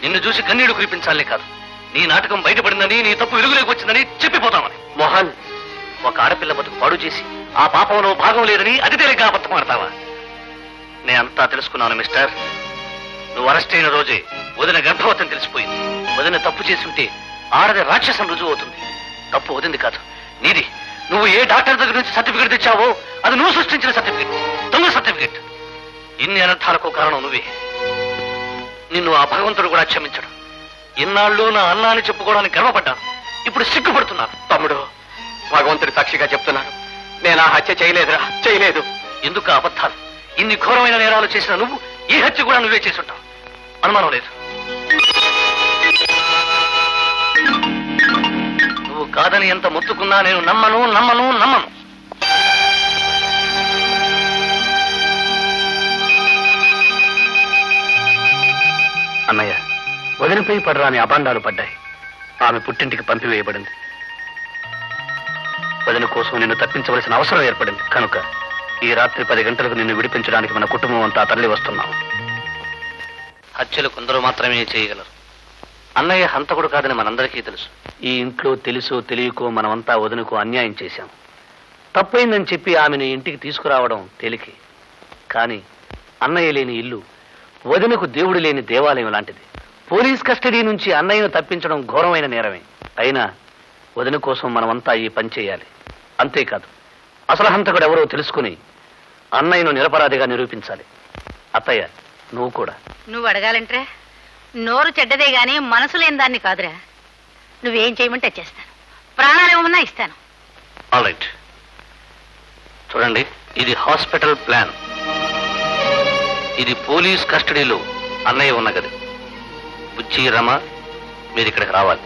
నిన్ను చూసి కన్నీళ్లు కురిపించాలనే కాదు, నీ నాటకం బయటపడిందని, నీ తప్పు వెలుగులోకి వచ్చిందని చెప్పిపోతామని. మోహన్, ఒక ఆడపిల్ల బతుకు పాడు చేసి ఆ పాపంలో భాగం లేదని అది తేలిగ్గా అబద్ధం ఆడతావా? నేనంతా తెలుసుకున్నాను మిస్టర్. నువ్వు అరెస్ట్ అయిన రోజే వదిన గర్భవతిని తెలిసిపోయింది. వదిన తప్పు చేసి ఉంటే ఆడది రాక్షసం రుజువు అవుతుంది. తప్పు వదింది కాదు, నీది. నువ్వు ఏ డాక్టర్ దగ్గర నుంచి సర్టిఫికెట్ తెచ్చావో అది నువ్వు సృష్టించిన సర్టిఫికెట్, దొంగ సర్టిఫికెట్. ఇన్ని అనర్థాలకు కారణం నువ్వే. నిన్ను ఆ భగవంతుడు కూడా క్షమించడు. ఇన్నాళ్ళు నా అన్న అని చెప్పుకోవడానికి గర్వపడ్డాను, ఇప్పుడు సిగ్గుపడుతున్నాను. తమ్ముడు, భగవంతుడి సాక్షిగా చెప్తున్నాను, నేను ఆ హత్య చేయలేదురా, చేయలేదు. ఎందుకు అబద్ధాలు? ఇన్ని ఘోరమైన నేరాలు చేసిన నువ్వు ఈ హత్య కూడా నువ్వే చేసుంటావు, అనుమానం లేదు. నువ్వు కాదని ఎంత మొత్తుకున్నా నేను నమ్మను. అన్నయ్య, వదిలిపై పడరాని అభాండాలు పడ్డాయి. ఆమె పుట్టింటికి పంపివేయబడింది. వదిన కోసం నిన్ను తప్పించవలసిన అవసరం ఏర్పడింది కనుక ఈ రాత్రి 10 గంటలకు నిన్ను విడిపించడానికి మన కుటుంబం అంతా తరలి వస్తున్నాం. హత్యలు కొందరు మాత్రమే చేయగలరు. అన్నయ్య హంతకుడు కాదని మనందరికీ తెలుసు. ఈ ఇంట్లో తెలుసో తెలియకో మనమంతా వదినకు అన్యాయం చేశాం. తప్పైందని చెప్పి ఆమెను ఇంటికి తీసుకురావడం తేలికే. కానీ అన్నయ్య లేని ఇల్లు వదినకు దేవుడు లేని దేవాలయం లాంటిది. పోలీస్ కస్టడీ నుంచి అన్నయ్యను తప్పించడం ఘోరమైన నేరమే. అయినా వదిన కోసం మనమంతా ఈ పని చేయాలి. అంతేకాదు, అసలు హంతకుడు ఎవరో తెలుసుకుని అన్నయ్యను నిరపరాధిగా నిరూపించాలి. అత్తయ్య, నువ్వు కూడా. నువ్వు అడగాలంటే నోరు చెడ్డదే గాని మనసు లేని దాన్ని కాదురా. నువ్వేం చేయమంటే చేస్తాను, ప్రాణాలు ఏమన్నా ఇస్తాను. All right. చూడండి, ఇది హాస్పిటల్ ప్లాన్. ఇది పోలీస్ కస్టడీలో అన్నయ్య ఉన్న గది. బుచ్చి, రమ, మీరు ఇక్కడికి రావాలి.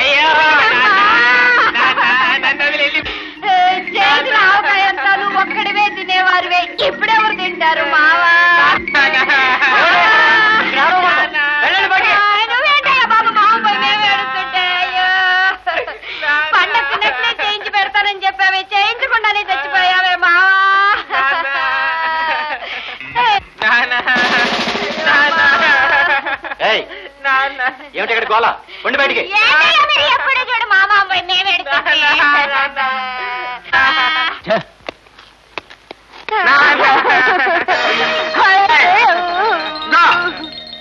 అయ్యో ఒక్కడివే తినేవారువే, ఇప్పుడెవరు తింటారు మావా? నువ్వేంటయ్యా బాబు మావ పోయి మేము ఏడుస్తుంటే? అయ్యో, పండక్కి నెక్లెస్ చేయించి పెడతానని చెప్పావే, చేయించకుండానే చచ్చిపోయావే మావా. ఏమిటి ఇక్కడ గోళ? ఉండి బయటికి. ఎప్పుడు చూడు మామ పోయి మేము ఏడుస్తుంటే.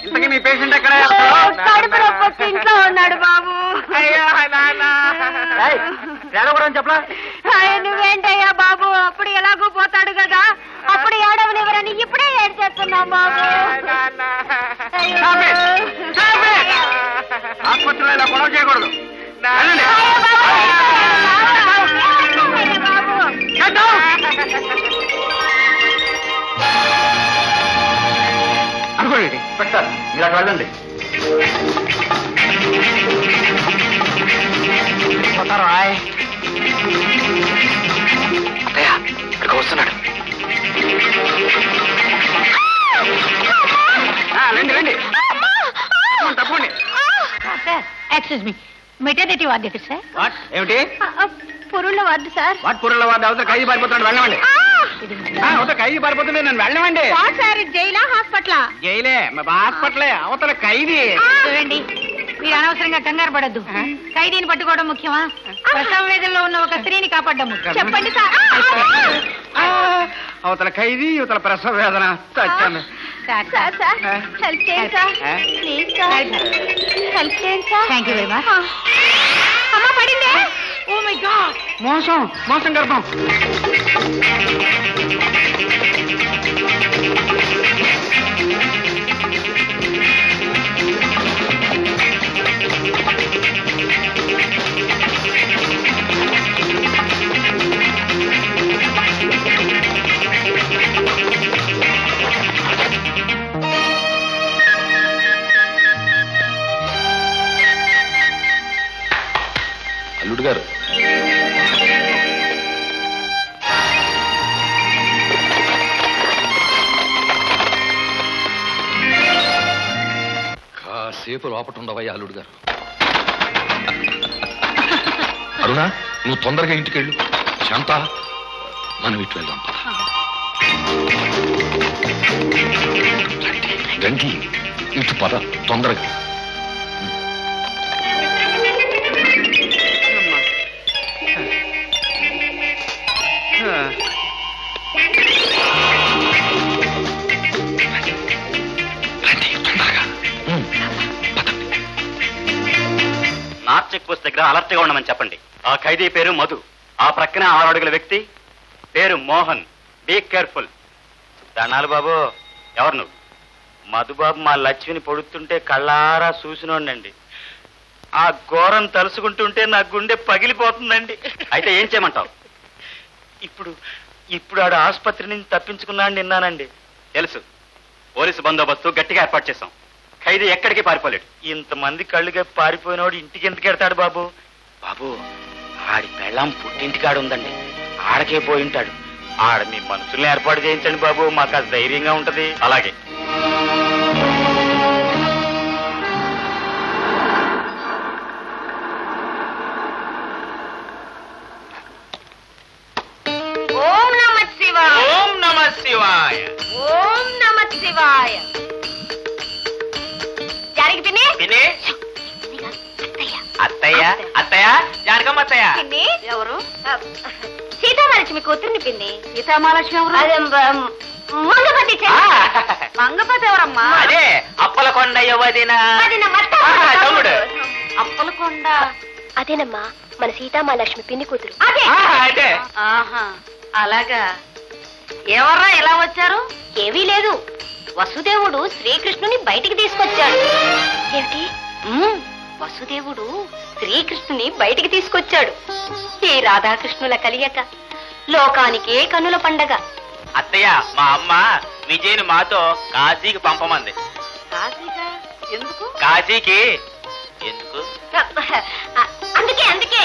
ఇంతకీ మీ పేషెంట్ ఎక్కడ? కడుపు నొప్పి వచ్చి ఇంట్లో ఉన్నాడు బాబు. కూడా చెప్పలా? నువ్వేంటయ్యా బాబు, అప్పుడు ఎలాగో పోతాడు కదా, అప్పుడు ఏడవనివ్వరని ఇప్పుడే ఏడ్చేస్తున్నాం బాబు. ఆసుపత్రిలో ఇలా గొడవ చేయకూడదు. అనుకోండి పెట్టారు, మీరు అక్కడ వెళ్ళండి. ఇక్కడికి వస్తున్నాడు. రండి రండి, తప్పండి. Sir, excuse me, maternity ward ఎక్కడ సార్? వాట్? ఏమిటి? పురుళ్ళ వద్దు సార్. వాట్ పురుల వాడు? అవతల ఖైదీ పారిపోతున్నాడు, వెళ్ళమండి. అవతల ఖైదీ పారిపోతుంది, నన్ను వెళ్ళమండి. Sir జైలా hospital? జైలే, హాస్పిటలే, అవతల ఖైదీ. చూడండి, మీరు అనవసరంగా కంగారు పడద్దు. ఖైదీని పట్టుకోవడం ముఖ్యమా, ప్రసవ వేదనలో ఉన్న ఒక స్త్రీని కాపాడడం ముఖ్యం. చెప్పండి సార్. అవతల ఖైదీ, యువతల ప్రసవ వేదన. చచ్చాను. సార్, సార్ సార్ హెల్ప్ చేయండి సార్, ప్లీజ్ సార్, హెల్ప్ చేయండి sir. Thank you very much. అమ్మ పడిందే. ఓ మై గాడ్, మోసం మోసం గర్భం. అల్లుడు గారు, కాసేపు లోపట ఉండవయ్యా అల్లుడు గారు. అరుణా, నువ్వు తొందరగా ఇంటికి వెళ్ళు. శాంత, మనం ఇటు వెళ్దాం. రండి, ఇటు పద తొందరగా. నార్త్ చెక్ పోస్ట్ దగ్గర అలర్ట్ గా ఉండమని చెప్పండి. ఆ ఖైదీ పేరు మధు, ఆ ప్రక్కన 6 అడుగుల వ్యక్తి పేరు మోహన్. Be careful. దండాలు బాబు. ఎవరు నువ్వు? మధుబాబు మా లక్ష్మిని పొడుతుంటే కళ్ళారా చూసినోండి. ఆ ఘోరం తలుసుకుంటుంటే నా గుండె పగిలిపోతుందండి. అయితే ఏం చేయమంటావు? ఇప్పుడు ఆడు ఆసుపత్రి నుంచి తప్పించుకున్నాడని విన్నానండి. తెలుసు, పోలీసు బందోబస్తు గట్టిగా ఏర్పాటు చేశాం. ఖైదీ ఎక్కడికి పారిపోలేడు. ఇంతమంది కళ్ళుగా పారిపోయినోడు ఇంటికి ఎందుకు ఎడతాడు బాబు? బాబు, ఆడి పెళ్ళాం పుట్టింటికాడు ఉందండి, ఆడకే పోయి ఉంటాడు. ఆడ మీ మనుషుల్ని ఏర్పాటు చేయించండి బాబు, మాకు అది ధైర్యంగా ఉంటది. అలాగే. ఓం నమ శివాయ. ఓం నమ శివాయ. ఓం నమ శివాయ. జానకి పిన్ని. పిన్ని. అత్తయ్య. అత్తయ్య, జానకమ్మ అత్తయ్య. పిన్ని ఎవరు? సీతామహాలక్ష్మి కూతుర్ని పిన్ని. సీతామహాలక్ష్మి ఎవరు? అదే మంగపతి. మంగపతి ఎవరమ్మా? అదే అప్పలకొండ యువదిన తమ్ముడు. అప్పలకొండ. అదేనమ్మా మన సీతామహాలక్ష్మి పిన్ని కూతురు. అంటే ఆహా అలాగా. ఎవర్రా ఎలా వచ్చారు? ఏమీ లేదు, వసుదేవుడు శ్రీకృష్ణుని బయటికి తీసుకొచ్చాడు. ఏమిటి? వసుదేవుడు శ్రీకృష్ణుని బయటికి తీసుకొచ్చాడు. ఈ రాధాకృష్ణుల కలియక లోకానికే కన్నుల పండగ. అత్తయ్య, మా అమ్మ విజయ్ని మాతో కాశీకి పంపమంది. కాశీగా? ఎందుకు? కాశీకి ఎందుకు? అందుకే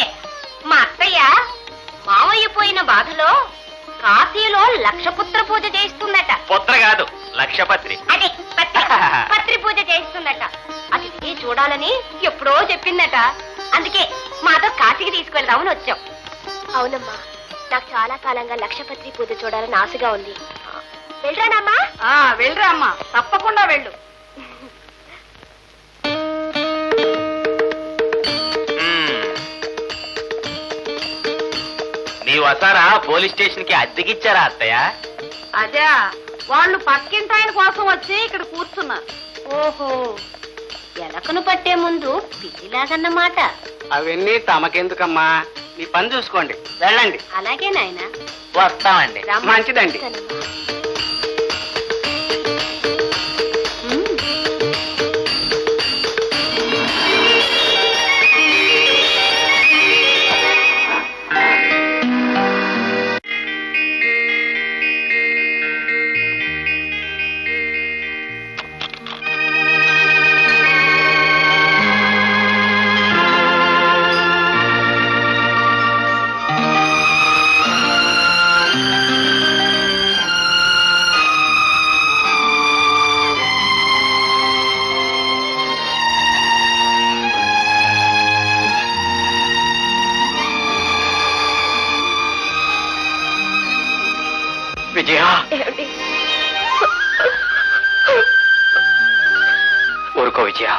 మా అత్తయ్య మావయ్య పోయిన బాధలో కాశీలో లక్షపుత్ర పూజ చేయిస్తుందట. పుత్ర కాదు, లక్షపత్రి. అదే పత్రి పూజ చేయిస్తుందట. అది విజయ్ చూడాలని ఎప్పుడో చెప్పిందట. అందుకే మాతో కాశీకి తీసుకెళ్దామని వచ్చాం. అవునమ్మా, నాకు చాలా కాలంగా లక్షపత్రి పూజ చూడాలని ఆశగా ఉంది. వెళ్ళరానమ్మా? వెళ్ళరా అమ్మా, తప్పకుండా వెళ్ళు. మీ వసారా పోలీస్ స్టేషన్ కి అద్దెకిచ్చారా అత్తయ్య? అదే, వాళ్ళు పక్కింటి ఆయన కోసం వచ్చి ఇక్కడ కూర్చున్నారు. ఓహో, ఎలకను పట్టే ముందు పిల్లిలాగన్నమాట. అవన్నీ తమకెందుకమ్మా, మీ పని చూసుకోండి, వెళ్ళండి. అలాగే నాయనా. వస్తామండి. మంచిదండి. విజయ, ఊరుకో విజయ.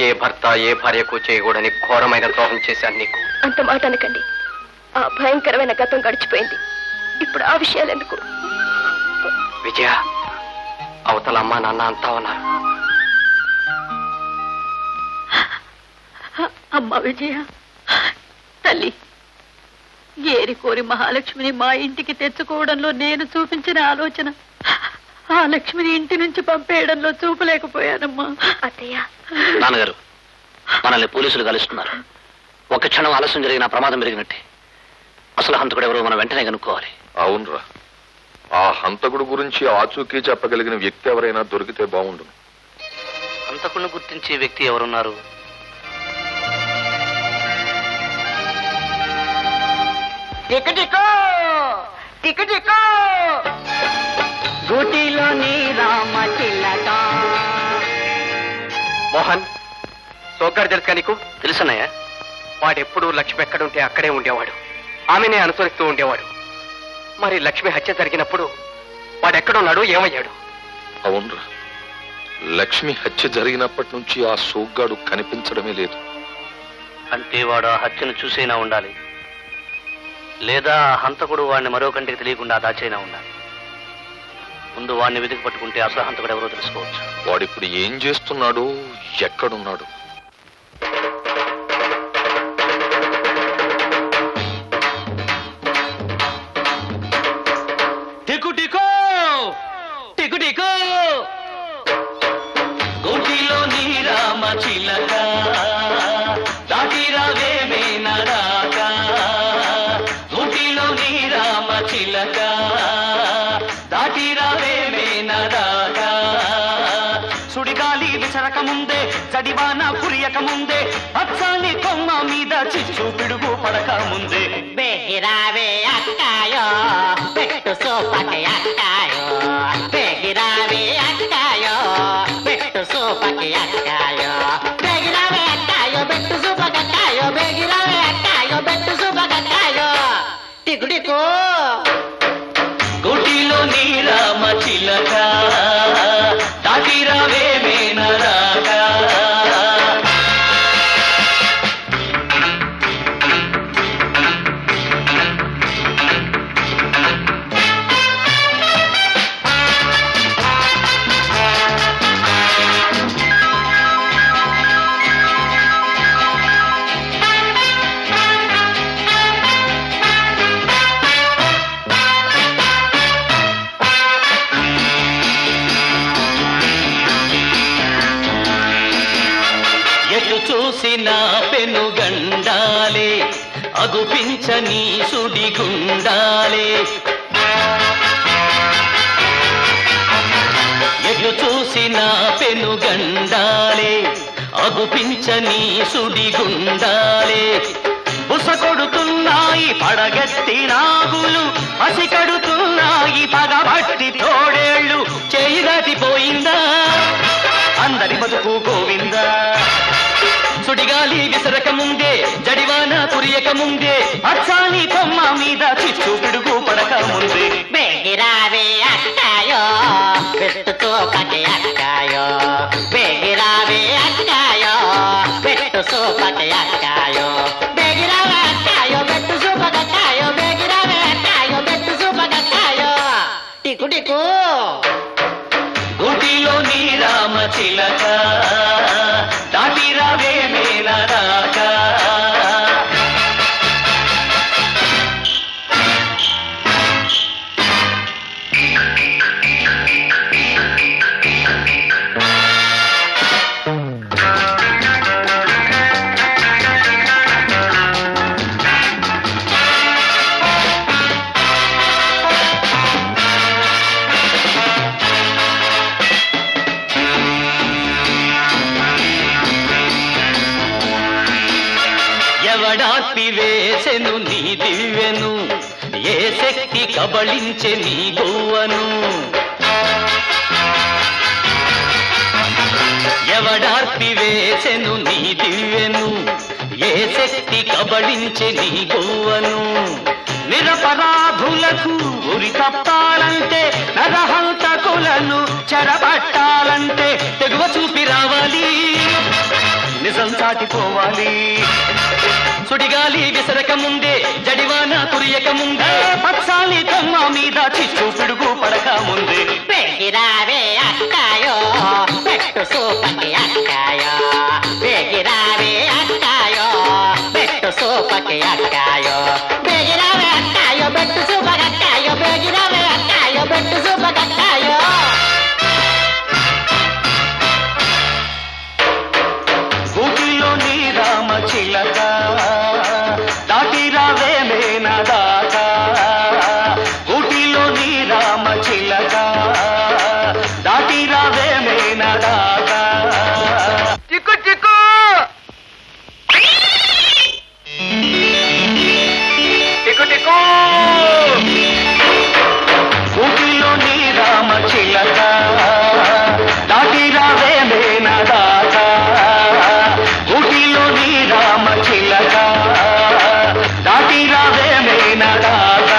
ఏ భర్త ఏ భార్యకు చేయకూడని ఘోరమైన ద్రోహం చేశాను నీకు. అంత మాట అనకండి. ఆ భయంకరమైన గతం గడిచిపోయింది. ఇప్పుడు ఆ విషయాలు ఎందుకు? విజయ, అవతల అమ్మా నాన్న అంతా ఉన్నారు. అమ్మ విజయ తల్లి, ఏరి కోరి మహాలక్ష్మిని మా ఇంటికి తెచ్చుకోవడంలో నేను చూపించిన ఆలోచన ఆ లక్ష్మిని ఇంటి నుంచి పంపేయడంలో చూపలేకపోయానమ్మా. అత్తయ్య, నాన్నగారు, మనల్ని పోలీసులు కలుస్తున్నారు. ఒక క్షణం ఆలస్యం జరిగిన ప్రమాదం పెరిగినట్టే. అసలు హంతకుడు ఎవరో మనం వెంటనే కనుక్కోవాలి. అవునరా, ఆ హంతకుడు గురించి ఆచూకీ చెప్పగలిగిన వ్యక్తి ఎవరైనా దొరికితే బాగుండు. హంతకుడిని గుర్తించే వ్యక్తి ఎవరున్నారు? గూటిలోని రామ చిల్లక. మోహన్, సోగ్గారు తెలుసా నీకు? తెలుసన్నయ్య. వాడెప్పుడు లక్ష్మి ఎక్కడుంటే అక్కడే ఉండేవాడు. ఆమెనే అనుసరిస్తూ ఉండేవాడు. మరి లక్ష్మి హత్య జరిగినప్పుడు వాడెక్కడున్నాడు, ఏమయ్యాడు? అవునరా, లక్ష్మి హత్య జరిగినప్పటి నుంచి ఆ సోగ్గాడు కనిపించడమే లేదు. అంటే వాడు ఆ హత్యను చూసైనా ఉండాలి, లేదా ఆ హంతకుడు వాడిని మరో కంటికి తెలియకుండా దాచైనా ఉండాలి. ముందు వాడిని వెతికి పట్టుకుంటే అసలు హంతకుడు ఎవరో తెలుసుకోవచ్చు. వాడిప్పుడు ఏం చేస్తున్నాడు, ఎక్కడున్నాడు? గోటిలో నీ రామ చిలక దాటి రావేమే నరాక. గోటిలో నీ రామ చిలక దాటి రావేమే నరాక. సుడిగాలి విసరక ముందే, చడివాన కురియక ముందే, అచ్చాని కొమ్మ మీద చిచ్చు పిడుగు పడక ముందే. బెగిరావే అక్కాయో పెట్టు సోపకి అక్కాయో. బెగిరావే అక్కాయో పెట్టు సోపకి అక్కాయో. బెగిరావే అక్కాయో పెట్టు సూపకక్కాయో. బెగిరావే అక్కాయో పెట్టు సూపకక్కాయో. టికుటికు గోటిలో నీ రామ చిలక దాటి రావేమే నరాక. ఎటు చూసిన పెనుగండాలే అగుపించని సుడిగుండాలే ఎటు చూసిన పెనుగండాలే అగుపించని సుడిగుండాలే బుసకొడుతున్నాయి పడగెత్తి నాగులు పసికడుతున్నాయి పగబట్టి తోడేళ్ళు చేయి దాటిపోయిందా అందరి బతుకు గోవిందా సుడిగాలి విసరక ముందే జడివాన కురియక ముందే అచ్చాని కొమ్మ మీద చిచ్చు పిడుగు పడక ముందే బేగిరావే అక్కాయో పెట్టుతో పటి అక్కాయో బేగిరావే అక్కాయో పెట్టు సోపటి అక్కాయో బేగిరావే అక్కాయో పెట్టు సూపకక్కాయో బేగిరావే అక్కాయో పెట్టు సూపకక్కాయో టికు టికు ఊటిలో నీ రామ చిలక దాటి రావే మేల రాక ఎవడాపి వేసెను నీ దివ్వెను ఏ శక్తి కబళించె నీ గోవను ఎవడార్పి వేసెను నీ దివ్వెను ఏ శక్తి కబళించె నీ గోవను నిరపరాధులకు ఉరి తప్పాలంటే నరహంతకులను చెరపట్టాలంటే తెగువ చూపి రావాలి నిజం చాటిపోవాలి సుడిగాలి విసరక ముందే జడివాన కురియక ముందే పచ్చాలి కొమ్మ మీద చిచ్చు పిడుగు పడక ముందే బేగిరావే అక్కాయో పెట్టు సోపటి అక్కాయో బేగిరావే అక్కాయో పెట్టు సోపటి అక్కాయో బేగిరావే అక్కాయో పెట్టు సూపకక్కాయో బేగిరావే అక్కాయో పెట్టు సూపకక్కాయో ఊటిలో నీ రామ చిలక దాటి రావే మేన దాక ఊటిలో నీ రామ చిలక దాటి రావే మేన దాక చిక్కు చిక్కు టికు టికు ఊటిలో నీ రామ చిలక దాటి రావే మేన దాక ఊటిలో నీ రామ చిలక దాటి రావే మేన దాక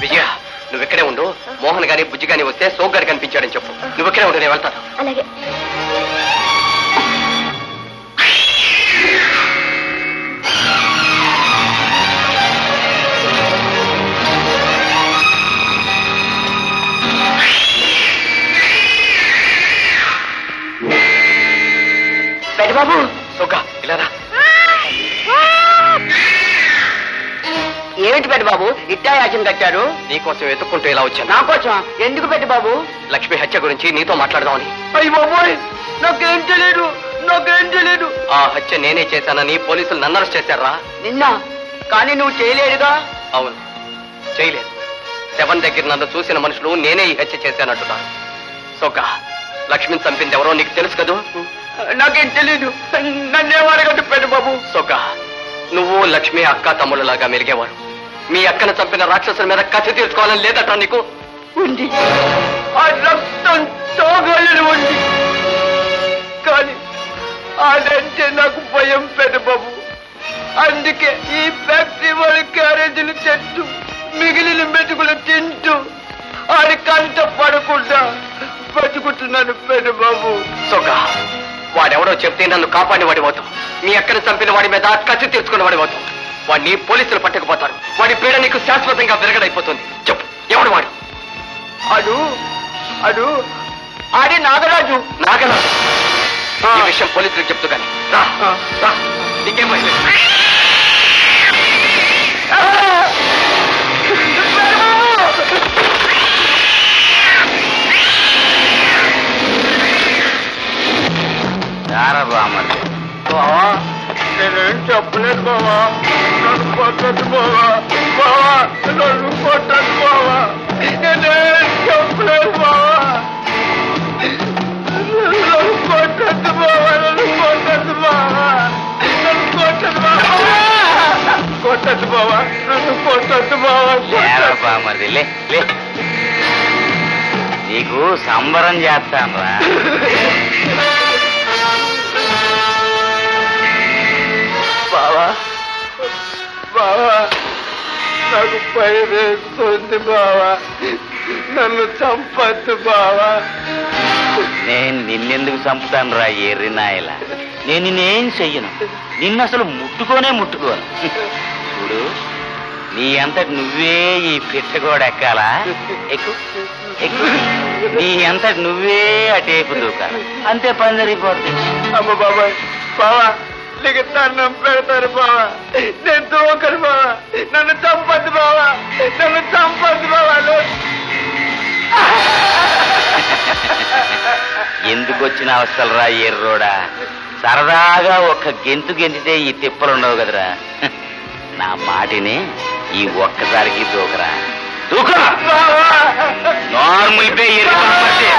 విజయ నువ్వు ఇక్కడే ఉండు మోహన్ గాని బుజ్జి గాని వస్తే సోగ్ గారు కనిపించాడని చెప్పు నువ్వు ఇక్కడే ఉండు నేను వెళ్తాను అలాగే బాబు సోగ్గా ఇలా రా. ఏమిటి పెద్ద బాబు ఇట్టా యాచన కట్టారు నీకోసం వెతుక్కుంటూ ఇలా వచ్చాను నా కోసం ఎందుకు పెద్ద బాబు లక్ష్మి హత్య గురించి నీతో మాట్లాడదామని అయ్యి బాబోయ్ నాకేం తెలియదు నాకేం తెలియదు ఆ హత్య నేనే చేశానని పోలీసులు నన్ను అరెస్ట్ చేశారా నిన్న కానీ నువ్వు చేయలేదుగా అవును చేయలేదు శవం దగ్గర నన్ను చూసిన మనుషులు నేనే ఈ హత్య చేశానంటున్నారు సోగ్గా లక్ష్మిని చంపింది ఎవరో నీకు తెలుసు కదూ నాకేం తెలీదు నన్నేం అడగదు పెద్ద బాబు సోగ్గా నువ్వు లక్ష్మి అక్క తమ్ముళ్ళలాగా మెలిగేవారు మీ అక్కను చంపిన రాక్షసుల మీద కసి తీర్చుకోవాలని లేదట నీకు ఉంది ఆ రక్తం తోగలను ఉంది కానీ అదంటే నాకు భయం పెద్ద బాబు అందుకే ఈ ఫ్యాక్టరీ వాళ్ళ క్యారేజీలు తెస్తూ మిగిలిన మెతుకులు తింటూ ఆడి కంట పడకుండా బతుకుతున్నాను పెద్ద బాబు సోగ్గా వాడెవడో చెప్తే నన్ను కాపాడి వాడిపోతాం మీ అక్కను చంపిన వాడి మీద కసి తీర్చుకున్న వాడిపోతాం వాడిని పోలీసులు పట్టుకుపోతారు వాడి పీడ నీకు శాశ్వతంగా విరగడైపోతుంది చెప్పు ఎవడు వాడు అడు అడు ఆడి నాగరాజు నాగరాజు ఈ విషయం పోలీసులకు చెప్తూ కానీ రా రా నీకేం భయం లేదు. ఏరా బామ్మర్ది నేనేం చెప్పలేదు బావా, నన్ను కొట్టద్దు బావా, బావా నన్ను కొట్టద్దు బావా, నేనేం చెప్పలేదు బావా, నన్ను కొట్టద్దు బావా, నన్ను కొట్టద్దు బావా, నన్ను కొట్టద్దు బావా, కొట్టద్దు బావా, నన్ను కొట్టద్దు బావా. ఏరా బామ్మర్ది లే లే, నీకు సంబరం చేస్తాను రా. బావా బావా, నాకు భయమేస్తుంది బావా, నన్ను చంపద్దు బావా. నేను నిన్నెందుకు చంపుతాను రా ఎర్రి నాయల, నేను నిన్నేం చెయ్యను, నిన్ను అసలు ముట్టుకోను. చూడు, నీ అంతటి నువ్వే ఈ పిట్టగోడ ఎక్కాలా, ఎక్కు ఎక్కు, నీ అంతటి నువ్వే ఆ టేపు దూకాలి, అంతే పని జరిగిపోతుంది. అమ్మ బాబాయ్, బావా నీకు దండం పెడతారు బావా, నేను దూకను బావా, నన్ను చంపద్దు బావా, నన్ను చంపద్దు బావా. ఎందుకు వచ్చిన అవస్థలు రా ఎర్రోడా, సరదాగా ఒక్క గెంతు గెంతితే ఈ తిప్పలుండవు కదరా. నా మాటిని ఈ ఒక్కసారికి దూకరా, దూకరా, నార్మల్ పే ఎర్రి బామ్మర్ది.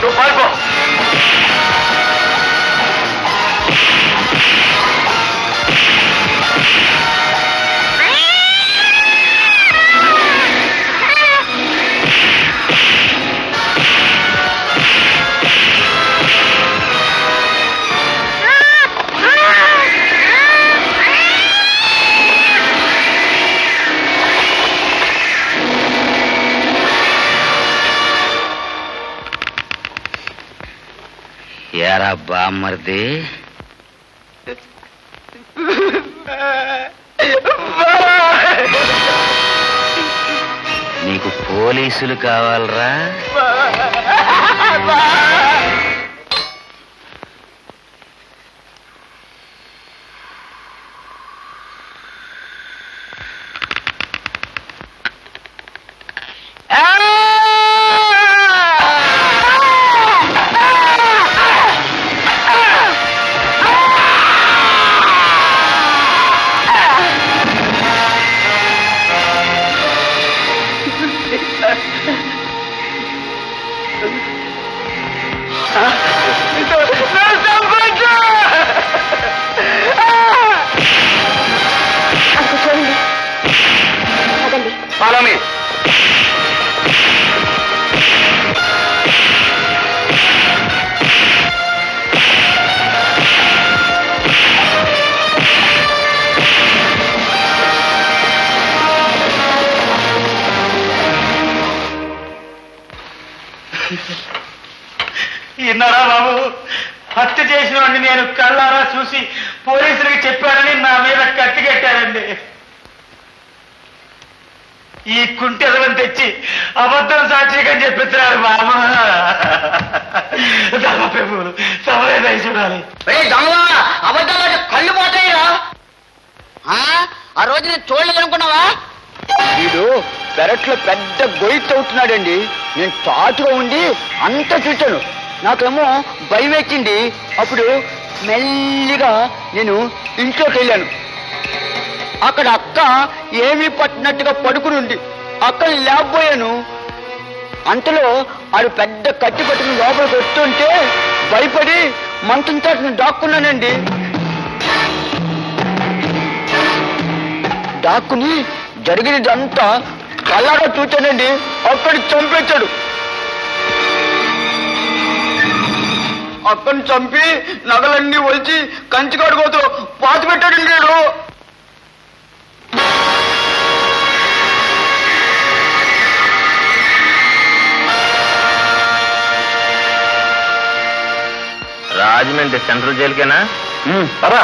నువ్వు పాల్గో. ఏరా బామ్మర్ది, నీకు పోలీసులు కావాలరా? Follow me. విన్నారా బాబు, హత్య చేసిన వాడిని నేను కళ్ళారా చూసి పోలీసులకి చెప్పానని నా మీద కత్తి కట్టారండి. ఈ కుంటెదలను తెచ్చి అబద్ధం సాక్షిగా చెప్పించారు బాబా. దమ్మపెప్పులు సమరే చూడాలి. అబద్ధాలు కళ్ళు పోతాయిరా. రోజు నేను చూడలేదనుకున్నావా? వీడు పెరట్లో పెద్ద గొయ్యి తవ్వుతున్నాడండి. నేను చాటుగా ఉండి అంతా చూశాను. నాకేమో భయం ఎక్కింది. అప్పుడు మెల్లిగా నేను ఇంట్లోకి వెళ్ళాను. అక్కడ అక్క ఏమీ పట్టినట్టుగా పడుకుని ఉంది. అక్కని లేకపోయాను. అంతలో ఆడు పెద్ద కట్టి పట్టుకుని లోపలికి వస్తుంటే భయపడి మంచం చాటును దాక్కున్నానండి. దాక్కుని జరిగినదంతా కళ్ళారా చూచానండి. అక్కడిని చంపేశాడు. అక్కడిని చంపి నగలన్నీ వచ్చి కంచికాడు కోతలో పాతి పెట్టాడండి నేను. రాజమండ్రి సెంట్రల్ జైలుకేనా? పరా.